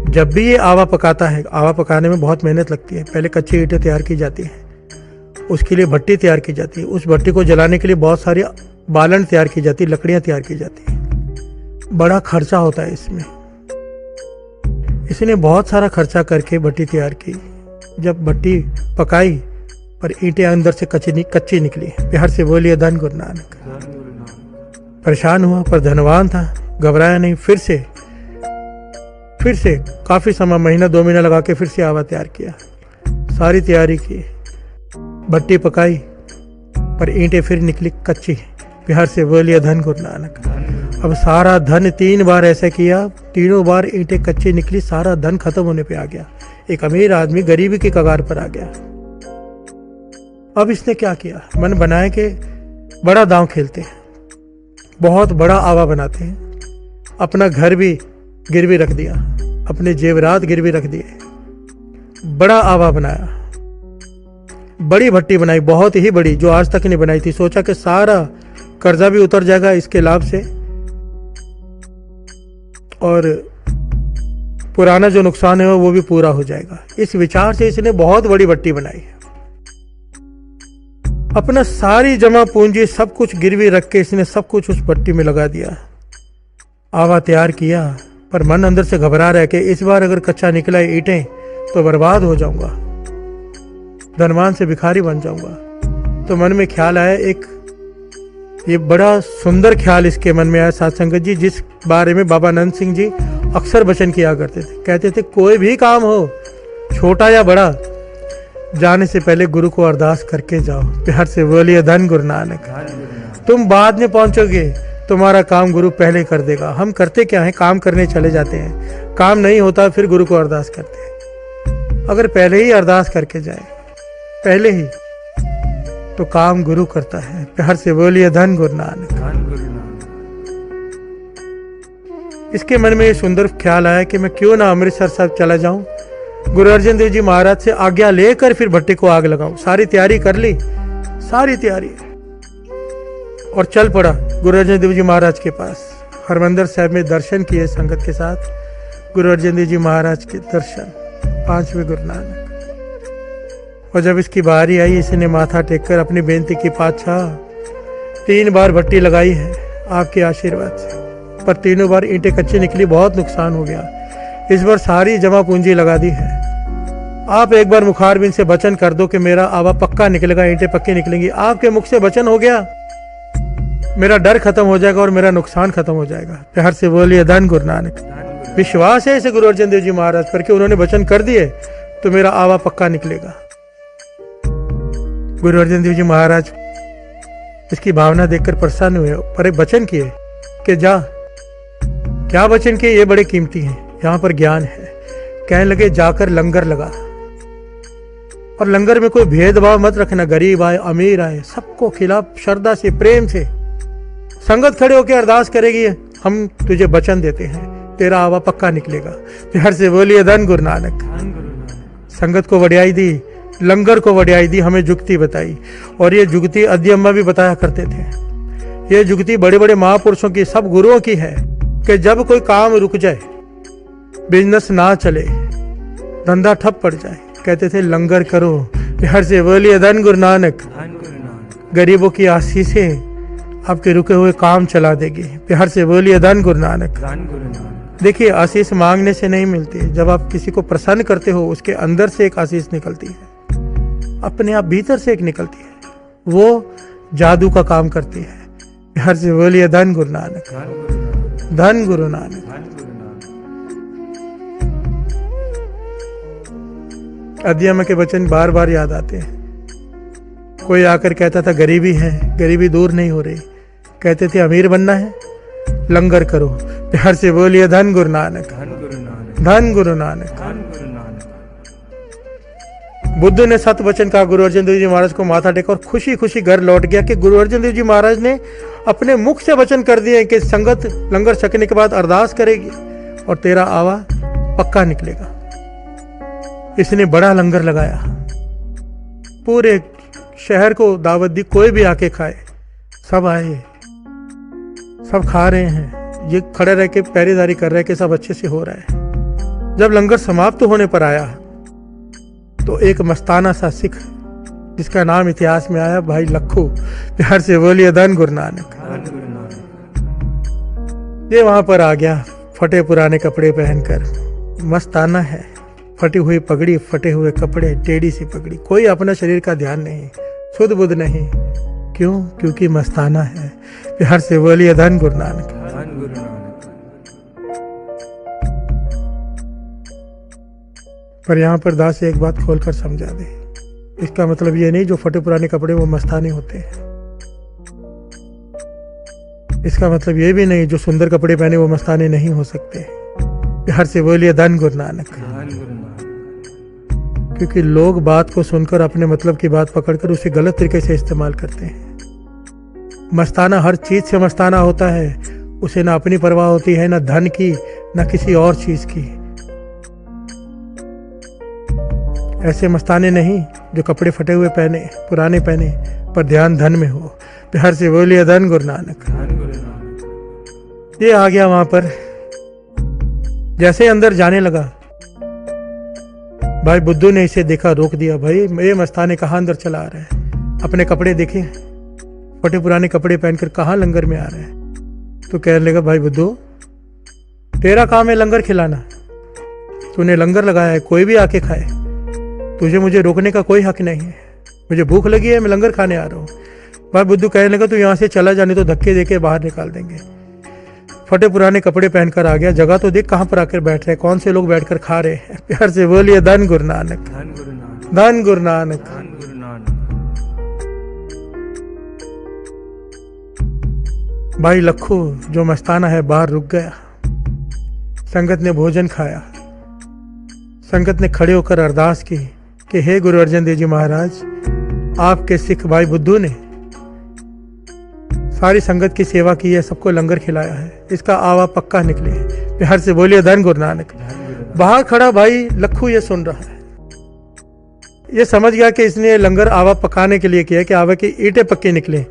जब भी ये आवा पकाता है, आवा पकाने में बहुत मेहनत लगती है। पहले कच्ची ईंटें तैयार की जाती हैं, उसके लिए भट्टी तैयार की जाती है, उस भट्टी को जलाने के लिए बहुत सारी बालन तैयार की जाती है, लकड़ियां तैयार की जाती है, बड़ा खर्चा होता है इसमें। इसने बहुत सारा खर्चा करके भट्टी तैयार की। जब भट्टी पकाई पर ईंटें अंदर से कच्ची निकली। प्यार से बोलिए धन गुरु नानक। परेशान हुआ पर धनवान था, घबराया नहीं। फिर से काफी समय, महीना 2 महीना लगा के फिर से आवा तैयार किया, सारी तैयारी की, भट्टी पकाई पर ईंटें फिर निकली कच्ची। प्यार से बोलिए धन गुरु नानक। अब सारा धन 3 बार ऐसा किया, तीनों बार ईंटें कच्ची निकली, सारा धन खत्म होने पे आ गया। एक अमीर आदमी गरीबी के कगार पर आ गया। अब इसने क्या किया, मन बनाए कि बड़ा दांव खेलते हैं, बहुत बड़ा आवा बनाते हैं, अपना घर भी गिरवी रख दिया, अपने जेवरात गिरवी रख दिए, बड़ा आवा बनाया, बड़ी भट्टी बनाई, बहुत ही बड़ी, जो आज तक नहीं बनाई थी। सोचा कि सारा कर्जा भी उतर जाएगा इसके लाभ से, और पुराना जो नुकसान है वो भी पूरा हो जाएगा। इस विचार से इसने बहुत बड़ी भट्टी बनाई। अपना सारी जमा पूंजी सब कुछ गिरवी रख के इसने सब कुछ उस भट्टी में लगा दिया, आवा तैयार किया। पर मन अंदर से घबरा रहा है कि इस बार अगर कच्चा निकला ईंटें तो बर्बाद हो जाऊंगा, धनवान से भिखारी बन जाऊंगा। तो मन में ख्याल आया, एक ये बड़ा सुंदर ख्याल इसके मन में आया साथ संगत जी, जिस बारे में बाबा नंद सिंह जी अक्सर वचन किया करते थे। कहते थे कोई भी काम हो, छोटा या बड़ा, जाने से पहले गुरु को अरदास करके जाओ। प्यार से बोलिए धन गुरु नानक। तुम बाद में पहुंचोगे, तुम्हारा काम गुरु पहले कर देगा। हम करते क्या है, काम करने चले जाते हैं, काम नहीं होता फिर गुरु को अरदास करते हैं। अगर पहले ही अरदास करके जाए, पहले ही, तो काम गुरु करता है। प्यार से बोलिए धन गुरु नानक। इसके मन में ये सुंदर ख्याल आया कि मैं क्यों ना अमृतसर साहब चला जाऊं, गुरु अर्जन देव जी महाराज से आज्ञा लेकर फिर भट्टी को आग लगाऊं। सारी तैयारी कर ली, सारी तैयारी, और चल पड़ा गुरु अर्जन देव जी महाराज के पास। हरमंदिर साहब में दर्शन किए संगत के साथ, गुरु अर्जन देव जी महाराज के दर्शन, 5वें गुरु नानक। और जब इसकी बारी आई, इसने माथा टेककर अपनी बेनती की, पातशाह 3 बार भट्टी लगाई है आपके आशीर्वाद से, पर तीनों बार ईंटें कच्ची निकली, बहुत नुकसान हो गया। इस बार सारी जमा पूंजी लगा दी है। आप एक बार मुखारबिन से वचन कर दो कि मेरा आवा पक्का निकलेगा, ईंटें पक्की निकलेंगी। आपके मुख से वचन हो गया, मेरा डर खत्म हो जाएगा और मेरा नुकसान खत्म हो जाएगा। प्यार से बोलिए धन गुरु नानक। विश्वास है इसे गुरु अर्जन देव जी महाराज पर कि उन्होंने वचन कर दिए तो मेरा आवा पक्का निकलेगा। गुरु अर्जन देव जी महाराज इसकी भावना देखकर प्रसन्न हुए, पर एक वचन किए कि जा। क्या वचन किए, ये बड़े कीमती हैं, यहाँ पर ज्ञान है। कहने लगे जाकर लंगर लगा, और लंगर में कोई भेदभाव मत रखना, गरीब आए अमीर आए सबको खिला, श्रद्धा से प्रेम से। संगत खड़े होकर अरदास करेगी, हम तुझे वचन देते हैं, तेरा आवा पक्का निकलेगा। प्यार से बोलिए धन गुरु नानक। संगत को वड्याई दी, लंगर को वड्याई दी, हमें जुगती बताई। और ये जुगती अद्य अम्मा भी बताया करते थे। ये जुगती बड़े बड़े महापुरुषों की, सब गुरुओं की है कि जब कोई काम रुक जाए, बिजनेस ना चले, धंधा ठप पड़ जाए, कहते थे लंगर करो। प्यार से बोलिए धन गुरु नानक। गरीबों की आशीषें आपके रुके हुए काम चला देगी। प्यार से बोलिए धन गुरु नानक। देखिए, आशीष मांगने से नहीं मिलती, जब आप किसी को प्रसन्न करते हो उसके अंदर से एक आशीष निकलती है, अपने आप भीतर से एक निकलती है, वो जादू का काम करती है। प्यार से बोलिए धन गुरु नानक। धन गुरु नानक। अध्ययन के वचन बार बार याद आते हैं। कोई आकर कहता था गरीबी है, गरीबी दूर नहीं हो रही, कहते थे अमीर बनना है, लंगर करो। प्यार से बोलिए धन गुरु नानक। धन गुरु नानक। बुद्ध ने सत वचन कहा गुरु अर्जन देव जी महाराज को, माथा टेका और खुशी खुशी घर लौट गया कि गुरु अर्जन देव जी महाराज ने अपने मुख से वचन कर दिए कि संगत लंगर छकने के बाद अरदास करेगी और तेरा आवा पक्का निकलेगा। इसने बड़ा लंगर लगाया, पूरे शहर को दावत दी, कोई भी आके खाए। सब आए, सब खा रहे हैं, ये खड़े रह के पहरेदारी कर रहे हैं कि सब अच्छे से हो रहा है। जब लंगर समाप्त होने पर आया तो एक मस्ताना सा सिख, जिसका नाम इतिहास में आया भाई लखू, प्यार से बोलिए धन गुरु नानक, ये वहां पर आ गया फटे पुराने कपड़े पहनकर। मस्ताना है, फटी हुई पगड़ी, फटे हुए कपड़े, टेढ़ी सी पगड़ी, कोई अपना शरीर का ध्यान नहीं, शुद्ध बुद्ध नहीं। क्यों? क्योंकि मस्ताना है। प्यार से बोलिए धन गुरु नानक। पर यहाँ पर दास एक बात खोलकर समझा दे, इसका मतलब ये नहीं जो फटे पुराने कपड़े वो मस्ताने होते हैं। इसका मतलब ये भी नहीं जो सुंदर कपड़े पहने वो मस्ताने नहीं हो सकते। प्यार से बोलिए धन गुरु नानक। क्योंकि लोग बात को सुनकर अपने मतलब की बात पकड़कर उसे गलत तरीके से इस्तेमाल करते हैं। मस्ताना हर चीज से मस्ताना होता है, उसे ना अपनी परवाह होती है, ना धन की, ना किसी और चीज की। ऐसे मस्ताने नहीं जो कपड़े फटे हुए पहने, पुराने पहने, पर ध्यान धन में हो। प्यार से बोलिए धन गुरु नानक। ये आ गया वहां पर, जैसे अंदर जाने लगा भाई बुद्धू ने इसे देखा, रोक दिया। भाई ये मस्ताने कहाँ अंदर चला आ रहा है? अपने कपड़े देखे, फटे पुराने कपड़े पहनकर कहाँ लंगर में आ रहा है? तो कहने लगा भाई बुद्धू, तेरा काम है लंगर खिलाना, तूने लंगर लगाया है, कोई भी आके खाए, तुझे मुझे रोकने का कोई हक नहीं है। मुझे भूख लगी है, मैं लंगर खाने आ रहा हूँ। भाई बुद्धू कहने लगा तू यहाँ से चला जाने तो धक्के देके बाहर निकाल देंगे। फटे पुराने कपड़े पहनकर आ गया। जगह तो देख कहाँ पर आकर बैठ रहे, कौन से लोग बैठकर खा रहे हैं। प्यार से बोलिए धन गुरु नानक, धन गुरु नानक, धन गुरु नानक। धन गुरु नानक। भाई लखू जो मस्ताना है बाहर रुक गया। संगत ने भोजन खाया। संगत ने खड़े होकर अरदास की कि हे गुरु अर्जन देव जी महाराज, आपके सिख भाई बुद्धू ने सारी संगत की सेवा की है, सबको लंगर खिलाया है, इसका आवा पक्का निकले। प्यार से बोलिए धन गुरु नानक। बाहर खड़ा भाई लखू ये सुन रहा है, ये समझ गया कि इसने लंगर आवा पकाने के लिए किया कि आवा की ईंटें पक्की निकले।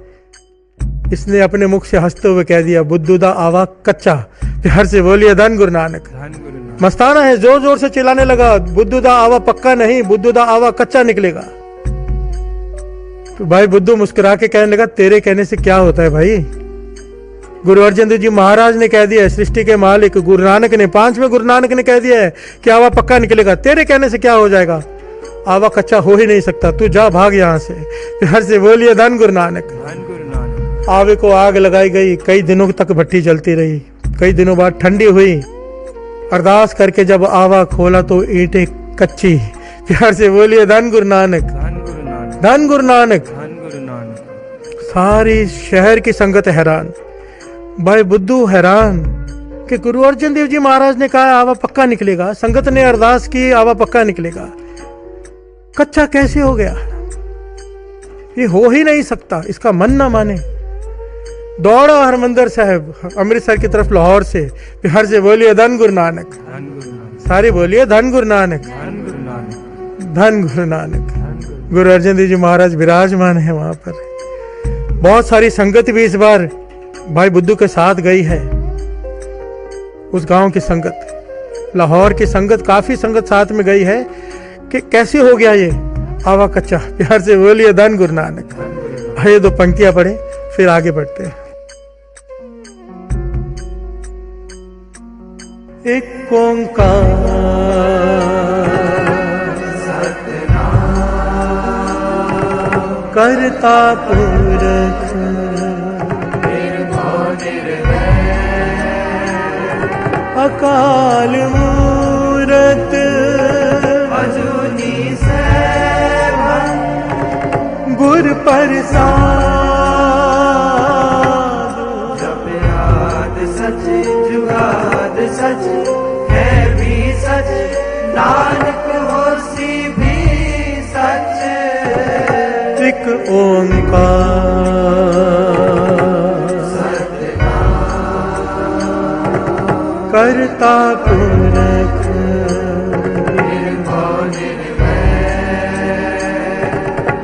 इसने अपने मुख से हंसते हुए कह दिया, बुद्धू दा आवा कच्चा। प्यार से बोलिए धन गुरु नानक। धन गुरु नानक। मस्ताना है, जोर जोर से चिल्लाने लगा, बुद्धू दा आवा पक्का नहीं, बुद्धू दा आवा कच्चा निकलेगा। तो भाई बुद्धू मुस्कुरा के कहने लगा, तेरे कहने से क्या होता है भाई, गुरु अर्जन देव जी महाराज ने कह दिया है, सृष्टि के मालिक गुरु नानक ने, 5वें गुरु नानक ने कह दिया है कि आवा पक्का निकलेगा, तेरे कहने से क्या हो जाएगा, आवा कच्चा हो ही नहीं सकता, तू जा भाग यहां से। प्यार से बोलिए धन गुरु नानक। धन गुरु नानक। आवे को आग लगाई गई, कई दिनों तक भट्टी जलती रही। कई दिनों बाद ठंडी हुई। अरदास करके जब आवा खोला तो ईंटें कच्ची। प्यार से बोलिए धन गुरु नानक, धन गुरु नानक। धन गुरु नानक। धन गुरु नानक। सारी शहर की संगत हैरान, भाई बुद्धू हैरान कि गुरु अर्जन देव जी महाराज ने कहा आवा पक्का निकलेगा, संगत ने अरदास की आवा पक्का निकलेगा, कच्चा कैसे हो गया, ये हो ही नहीं सकता, इसका मन ना माने। दौड़ा हरमंदिर साहब अमृतसर की तरफ लाहौर से। प्यार से बोलिए धन गुरु नानक। धन गुरु नानक। सारे बोलिए धन गुरु नानक, धन गुरु नानक। धन गुरु नानक। धन गुरु। गुरु अर्जन देव जी महाराज विराजमान है वहां पर। बहुत सारी संगत भी इस बार भाई बुद्धू के साथ गई है। उस गांव की संगत, लाहौर की संगत, काफी संगत साथ में गई है कि कैसे हो गया ये आवा कच्चा। प्यार से बोलिए धन गुरु नानक। आइए 2 पंक्तियां पढ़े फिर आगे बढ़ते हैं। एक ओंकार करता पुरख अकाल मूरत अजूनी सैभं गुर प्रसाद जप याद सच जुगाद सच है भी सच नानक होसी भी सच एक ओंकार करता पुरख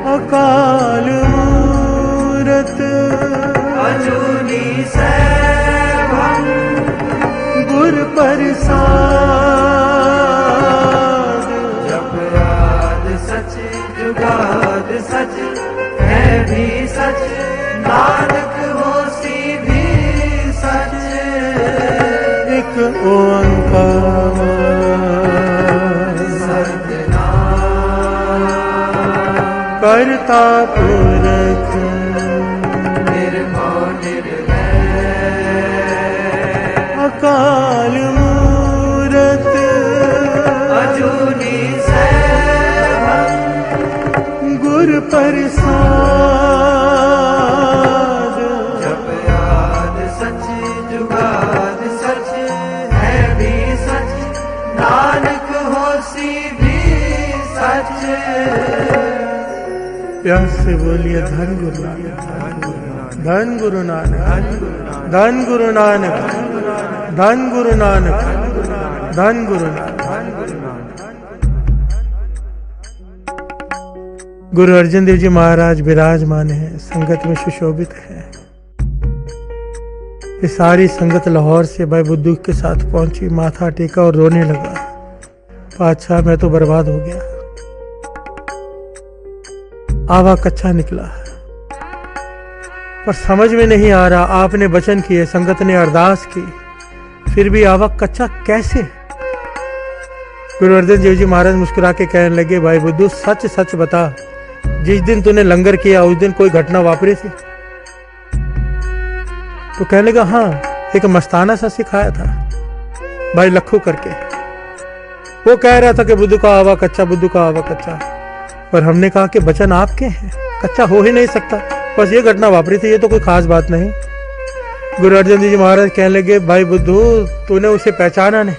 अकाल मूरत अजूनी सैभं गुर प्रसाद जप याद सच जुगाद सच है भी सच नानक होसी भी सच एक ओंकार करता पुरख अकाल मूरत अजूनी सैभं गुर प्रसाद जप याद सच जुगाद सच है भी सच नानक होसी भी सच। प्यार से बोलिए धन गुरु नानक, धन गुरु नानक, धन गुरु नानक, धन गुरु नानक, धन गुरु नानक। गुरु अर्जन देव जी महाराज विराजमान है, संगत में सुशोभित है। ये सारी संगत लाहौर से भाई बुद्धू के साथ पहुंची, माथा टेका और रोने लगा, पातशाह मैं तो बर्बाद हो गया, आवा कच्चा निकला। पर समझ में नहीं आ रहा, आपने वचन किए, संगत ने अरदास की, फिर भी आवा कच्चा कैसे। गुरु अर्जन देव जी महाराज मुस्कुरा के कहने लगे, भाई बुद्धू सच सच बता, जिस दिन तूने लंगर किया उस दिन कोई घटना वापरी थी? तो कहने लगा हाँ, एक मस्ताना सा सिखाया था भाई लखू करके। वो कह रहा था कि बुद्धू का आवा कच्चा, बुद्धू का आवा कच्चा, पर हमने कहा कि वचन आपके हैं, कच्चा हो ही नहीं सकता। बस ये घटना वापरी थी, ये तो कोई खास बात नहीं। गुरु अर्जन देव जी महाराज कहने लगे, भाई बुद्धू तूने उसे पहचाना नहीं,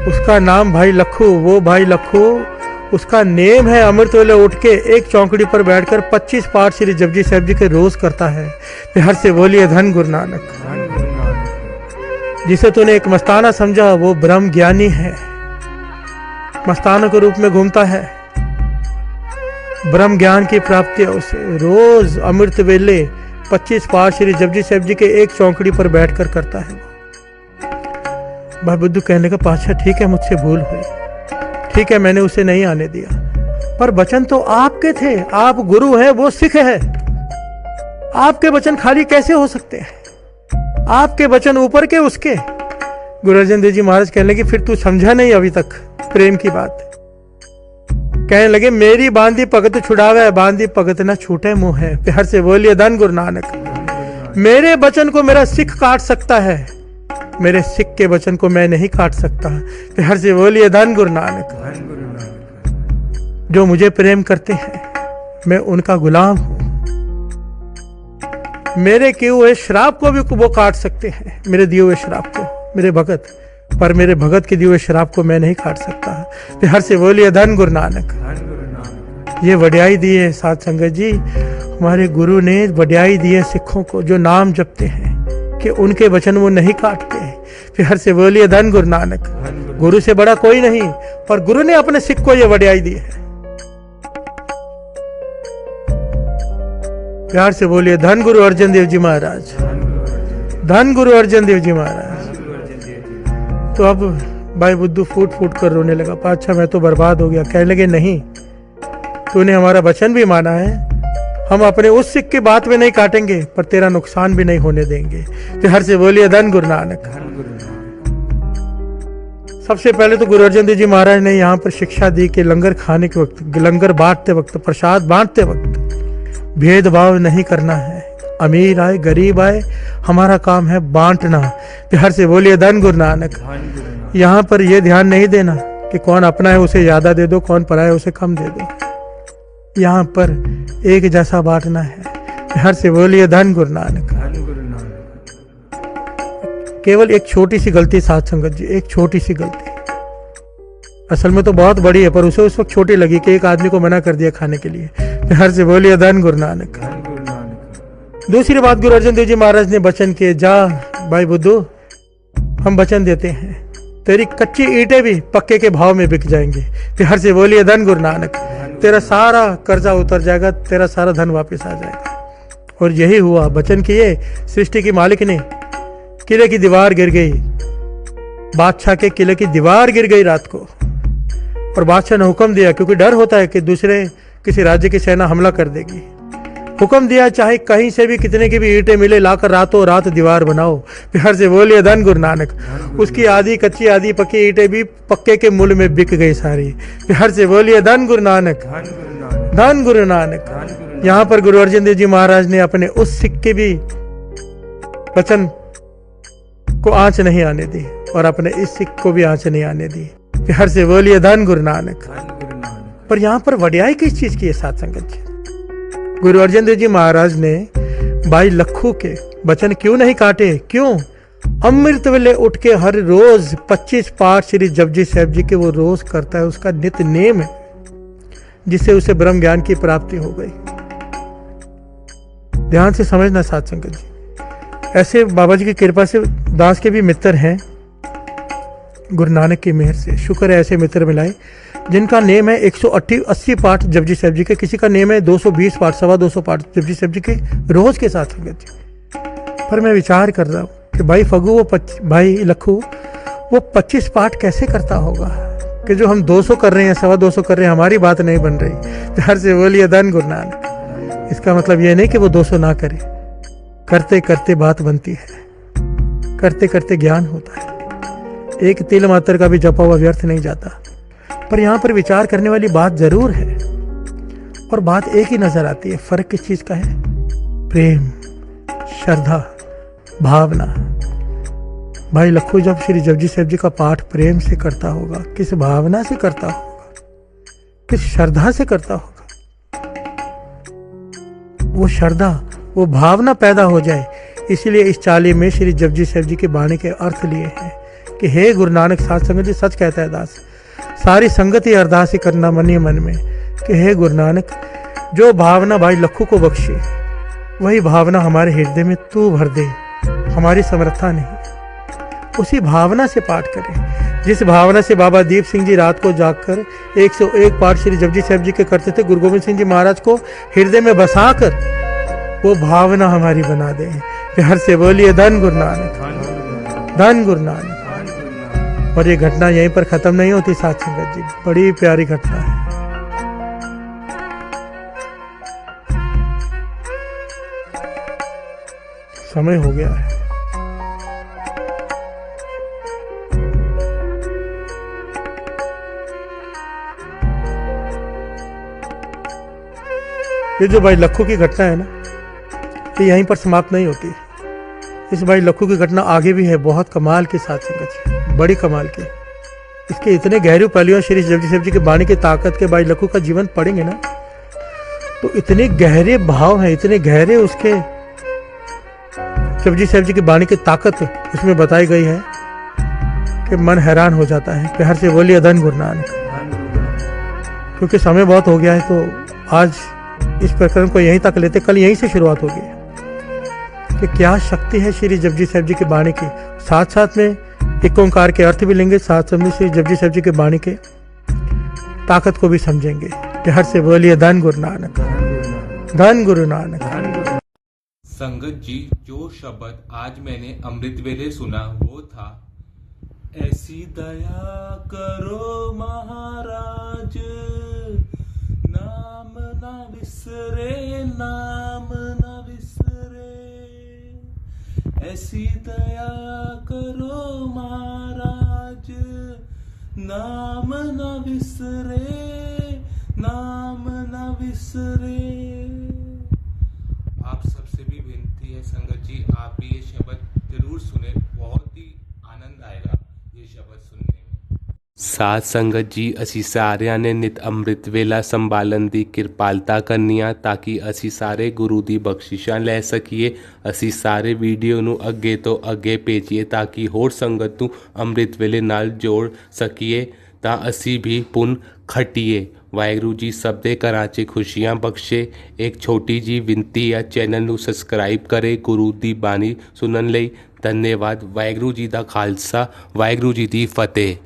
उसका नाम भाई लखू, वो भाई लखू उसका नेम है अमृत वेले उठ के एक चौकड़ी पर बैठकर 25 पाठ श्री जपजी साहिब जी के रोज करता है। हर से बोलिए धन गुरु नानक। धन गुरु नानक। जिसे तूने एक मस्ताना समझा वो ब्रह्म ज्ञानी है, मस्ताना के रूप में घूमता है, ब्रह्म ज्ञान की प्राप्ति है उसे। रोज अमृत वेले 25 पाठ श्री जपजी साहिब जी के एक चौकड़ी पर बैठकर करता है। भाई बुद्धू कहने का पाछा ठीक है, मुझसे भूल हुई, ठीक है मैंने उसे नहीं आने दिया, पर वचन तो आपके थे, आप गुरु हैं, वो सिख है, आपके वचन खाली कैसे हो सकते हैं? आपके वचन ऊपर के उसके। गुरु अर्जन देव जी महाराज कहने लगे, फिर तू समझा नहीं अभी तक प्रेम की बात। कहने लगे, मेरी बांधी भगत छुड़ावे, बांधी भगत न छूटे मुंह है। प्यार से बोलिए धन गुरु नानक। मेरे वचन को मेरा सिख काट सकता है, मेरे सिख के वचन को मैं नहीं काट सकता। प्यार से बोलिए धन गुरु नानक। धन गुरु नानक। जो मुझे प्रेम करते हैं मैं उनका गुलाम हूं, मेरे किए हुए श्राप को भी वो काट सकते हैं, मेरे दिए हुए श्राप को, मेरे भगत, पर मेरे भगत के दिए हुए श्राप को मैं नहीं काट सकता। प्यार से बोलिए धन गुरु नानक। धन गुरु नानक। ये वड्याई दी है साध संगत जी, हमारे गुरु ने वड्याई दी है सिखों को जो नाम जपते हैं कि उनके वचन वो नहीं काटते। फिर से बोलिए धन गुरु नानक। गुरु से बड़ा कोई नहीं, पर गुरु ने अपने सिख को ये वड्याई दी है। प्यार से बोलिए धन गुरु अर्जन देव जी महाराज, धन गुरु अर्जन देव जी महाराज। तो अब भाई बुद्धू फूट फूट कर रोने लगा, पाछा मैं तो बर्बाद हो गया। कहने लगे, नहीं तूने हमारा वचन भी माना है, हम अपने उस सिख की बात में नहीं काटेंगे, पर तेरा नुकसान भी नहीं होने देंगे। हर से बोलिए धन गुरु नानक। सबसे पहले तो गुरु अर्जन देव जी महाराज ने यहाँ पर शिक्षा दी कि लंगर खाने के वक्त, लंगर बांटते वक्त, प्रसाद बांटते वक्त भेदभाव नहीं करना है। अमीर आए गरीब आए, हमारा काम है बांटना। प्यार से बोलिए धन गुरु नानक। यहाँ पर यह ध्यान नहीं देना कि कौन अपना है उसे ज्यादा दे दो, कौन पराया है उसे कम दे दो। यहाँ पर एक जैसा बांटना है। प्यार से बोलिए धन गुरु नानक। केवल एक छोटी सी गलती साध संगत जी, एक छोटी सी गलती, असल में तो बहुत बड़ी है, पर उसे उस वक्त छोटी लगी कि एक आदमी को मना कर दिया खाने के लिए। प्यार से बोलिए धन गुरु नानक। दूसरी बात, गुरु अर्जन देव जी महाराज ने वचन किए, जा भाई बुद्धू हम वचन देते हैं, तेरी कच्ची ईंटें भी पक्के के भाव में बिक जाएंगी। प्यार से बोलिए धन गुरु नानक। तेरा सारा कर्जा उतर जाएगा, तेरा सारा धन वापस आ जाएगा। और यही हुआ, वचन किए, सृष्टि की मालिक ने, किले की दीवार गिर गई, बादशाह के किले की दीवार गिर गई रात को। और बादशाह ने हुक्म दिया, क्योंकि डर होता है कि दूसरे किसी राज्य की सेना हमला कर देगी, हुक्म दिया चाहे कहीं से भी कितने की भी ईंटें मिले लाकर रातों रात दीवार बनाओ। प्यार से बोलिए धन गुरु नानक। उसकी आधी कच्ची आधी पक्की ईंटें भी पक्के के मूल्य में बिक गई सारी। प्यार से बोलिए धन गुरु नानक। धन गुरु नानक। यहाँ पर गुरु अर्जन देव जी महाराज ने अपने उस सिख के भी वचन को आंच नहीं आने दी और अपने इस सिख को भी आंच नहीं आने दी। प्यार से बोलिए धन गुरु नानक। पर यहाँ पर वड्याई किस चीज की है साध संगत जी? गुरु अर्जन देव जी महाराज ने भाई लखू के वचन क्यों नहीं काटे? क्यों? अमृत वेले उठ के हर रोज 25 पाठ श्री जपजी साहिब जी के वो रोज करता है, उसका नित्य नेम है, जिससे उसे ब्रह्म ज्ञान की प्राप्ति हो गई। ध्यान से समझना साध संगत जी, ऐसे बाबा जी की कृपा से दास के भी मित्र हैं, गुरु नानक की मेहर से शुक्र है ऐसे मित्र मिलाए जिनका नेम है 180 पाठ जपजी साहिब जी के, किसी का नेम है 220 पाठ, 225 पाठ जपजी साहिब जी के रोज के साथ संगत जी। पर मैं विचार कर रहा हूँ कि भाई फगू भाई लखू वो 25 पाठ कैसे करता होगा कि जो हम 200 कर रहे हैं, 225 कर रहे हैं, हमारी बात नहीं बन रही। प्यार से बोलिए धन गुरु नानक। इसका मतलब ये नहीं कि वो 200 ना करे, करते करते बात बनती है, करते करते ज्ञान होता है। एक तिल मात्र का भी जपा हुआ व्यर्थ नहीं जाता। पर यहाँ पर विचार करने वाली बात जरूर है, और बात एक ही नजर आती है। फर्क किस चीज का है? प्रेम, श्रद्धा, भावना। भाई लखू जब श्री जपजी साहिब जी का पाठ प्रेम से करता होगा, किस भावना से करता होगा, किस श्रद्धा से करता होगा, वो श्रद्धा, वो भावना पैदा हो जाए। इसलिए इस चाली में श्री जपजी साहिब जी के बाणी के अर्थ लिए हैं कि हे गुरु नानक, साध संगत जी सच कहता है दास, सारी संगत ही अरदास ही करना मनिए मन में कि हे गुरु नानक, जो भावना भाई लखू को बख्शे वही भावना हमारे हृदय में तू भर दे। हमारी समर्था नहीं, उसी भावना से पाठ करें जिस भावना से बाबा दीप सिंह जी रात को जागकर 101 पाठ श्री जपजी साहिब जी के करते थे। गुरु गोविंद सिंह जी महाराज को हृदय में बसाकर वो भावना हमारी बना दे। प्यार से बोलिए धन गुरु नानक, धन गुरु नानक। और ये घटना यहीं पर खत्म नहीं होती साथ संगत जी, बड़ी प्यारी घटना है। समय हो गया है। ये जो भाई लखू की घटना है ना, ये यहीं पर समाप्त नहीं होती। इस भाई लखू की घटना आगे भी है, बहुत कमाल के साथ संगत, बड़ी कमाल की। इसके इतने गहरे पहलुओं श्री जपजी साहिब जी के बाणी की ताकत के भाई लखू का जीवन पढ़ेंगे ना, तो इतने गहरे भाव हैं, इतने गहरे उसके जपजी साहिब जी की बाणी की ताकत उसमें बताई गई है कि मन हैरान हो जाता है। प्यार से बोलिए धन गुरु नानक। क्योंकि समय बहुत हो गया है, तो आज इस प्रकरण को यहीं तक लेते, कल यहीं से शुरुआत होगी कि क्या शक्ति है श्री जपजी साहिब जी की बाणी की। साथ साथ में एक ओंकार के अर्थ भी लेंगे, साथ साथ में श्री जपजी साहिब जी की बाणी के ताकत को भी समझेंगे। प्यार से बोलिए धन गुरु नानक, धन गुरु नानक। संगत जी, जो शब्द आज मैंने अमृत वेले सुना वो था, ऐसी दया करो महाराज, नाम ना विसरे, नाम ना विसरे, ऐसी दया करो महाराज, नाम ना विसरे, नाम ना विसरे। आप सबसे भी विनती है संगत जी, आप भी ये शब्द जरूर सुने, बहुत ही आनंद आएगा ये शब्द सुनने में। साथ संगत जी, ਅਸੀਂ ਸਾਰਿਆਂ ਨੇ ਨਿਤ ਅੰਮ੍ਰਿਤ ਵੇਲਾ ਸੰਭਾਲਣ ਦੀ ਕਿਰਪਾਲਤਾ ਕਰਨੀ ਆ ਤਾਂ ਕਿ ਅਸੀਂ ਸਾਰੇ ਗੁਰੂ ਦੀ ਬਖਸ਼ਿਸ਼ਾਂ ਲੈ ਸਕੀਏ। ਅਸੀਂ ਸਾਰੇ ਵੀਡੀਓ ਨੂੰ ਅੱਗੇ ਤੋਂ ਅੱਗੇ ਭੇਜੀਏ ਤਾਂ ਕਿ ਹੋਰ ਸੰਗਤ ਨੂੰ ਅੰਮ੍ਰਿਤ ਵੇਲੇ ਨਾਲ ਜੋੜ ਸਕੀਏ, ਤਾਂ ਅਸੀਂ ਵੀ ਪੁੰਨ ਖੱਟੀਏ। ਵਾਹਿਗੁਰੂ ਜੀ ਸਭ ਦੇ ਘਰਾਂ 'ਚ ਖੁਸ਼ੀਆਂ ਬਖਸ਼ੇ। ਇੱਕ ਛੋਟੀ ਜੀ ਵਿਨਤੀ ਆ, ਚੈਨਲ ਨੂੰ ਸਬਸਕ੍ਰਾਈਬ ਕਰੇ ਗੁਰੂ ਦੀ ਬਾਣੀ ਸੁਣਨ ਲਈ। ਧੰਨਵਾਦ। ਵਾਹਿਗੁਰੂ ਜੀ ਦਾ ਖਾਲਸਾ, ਵਾਹਿਗੁਰੂ ਜੀ ਦੀ ਫਤਿਹ।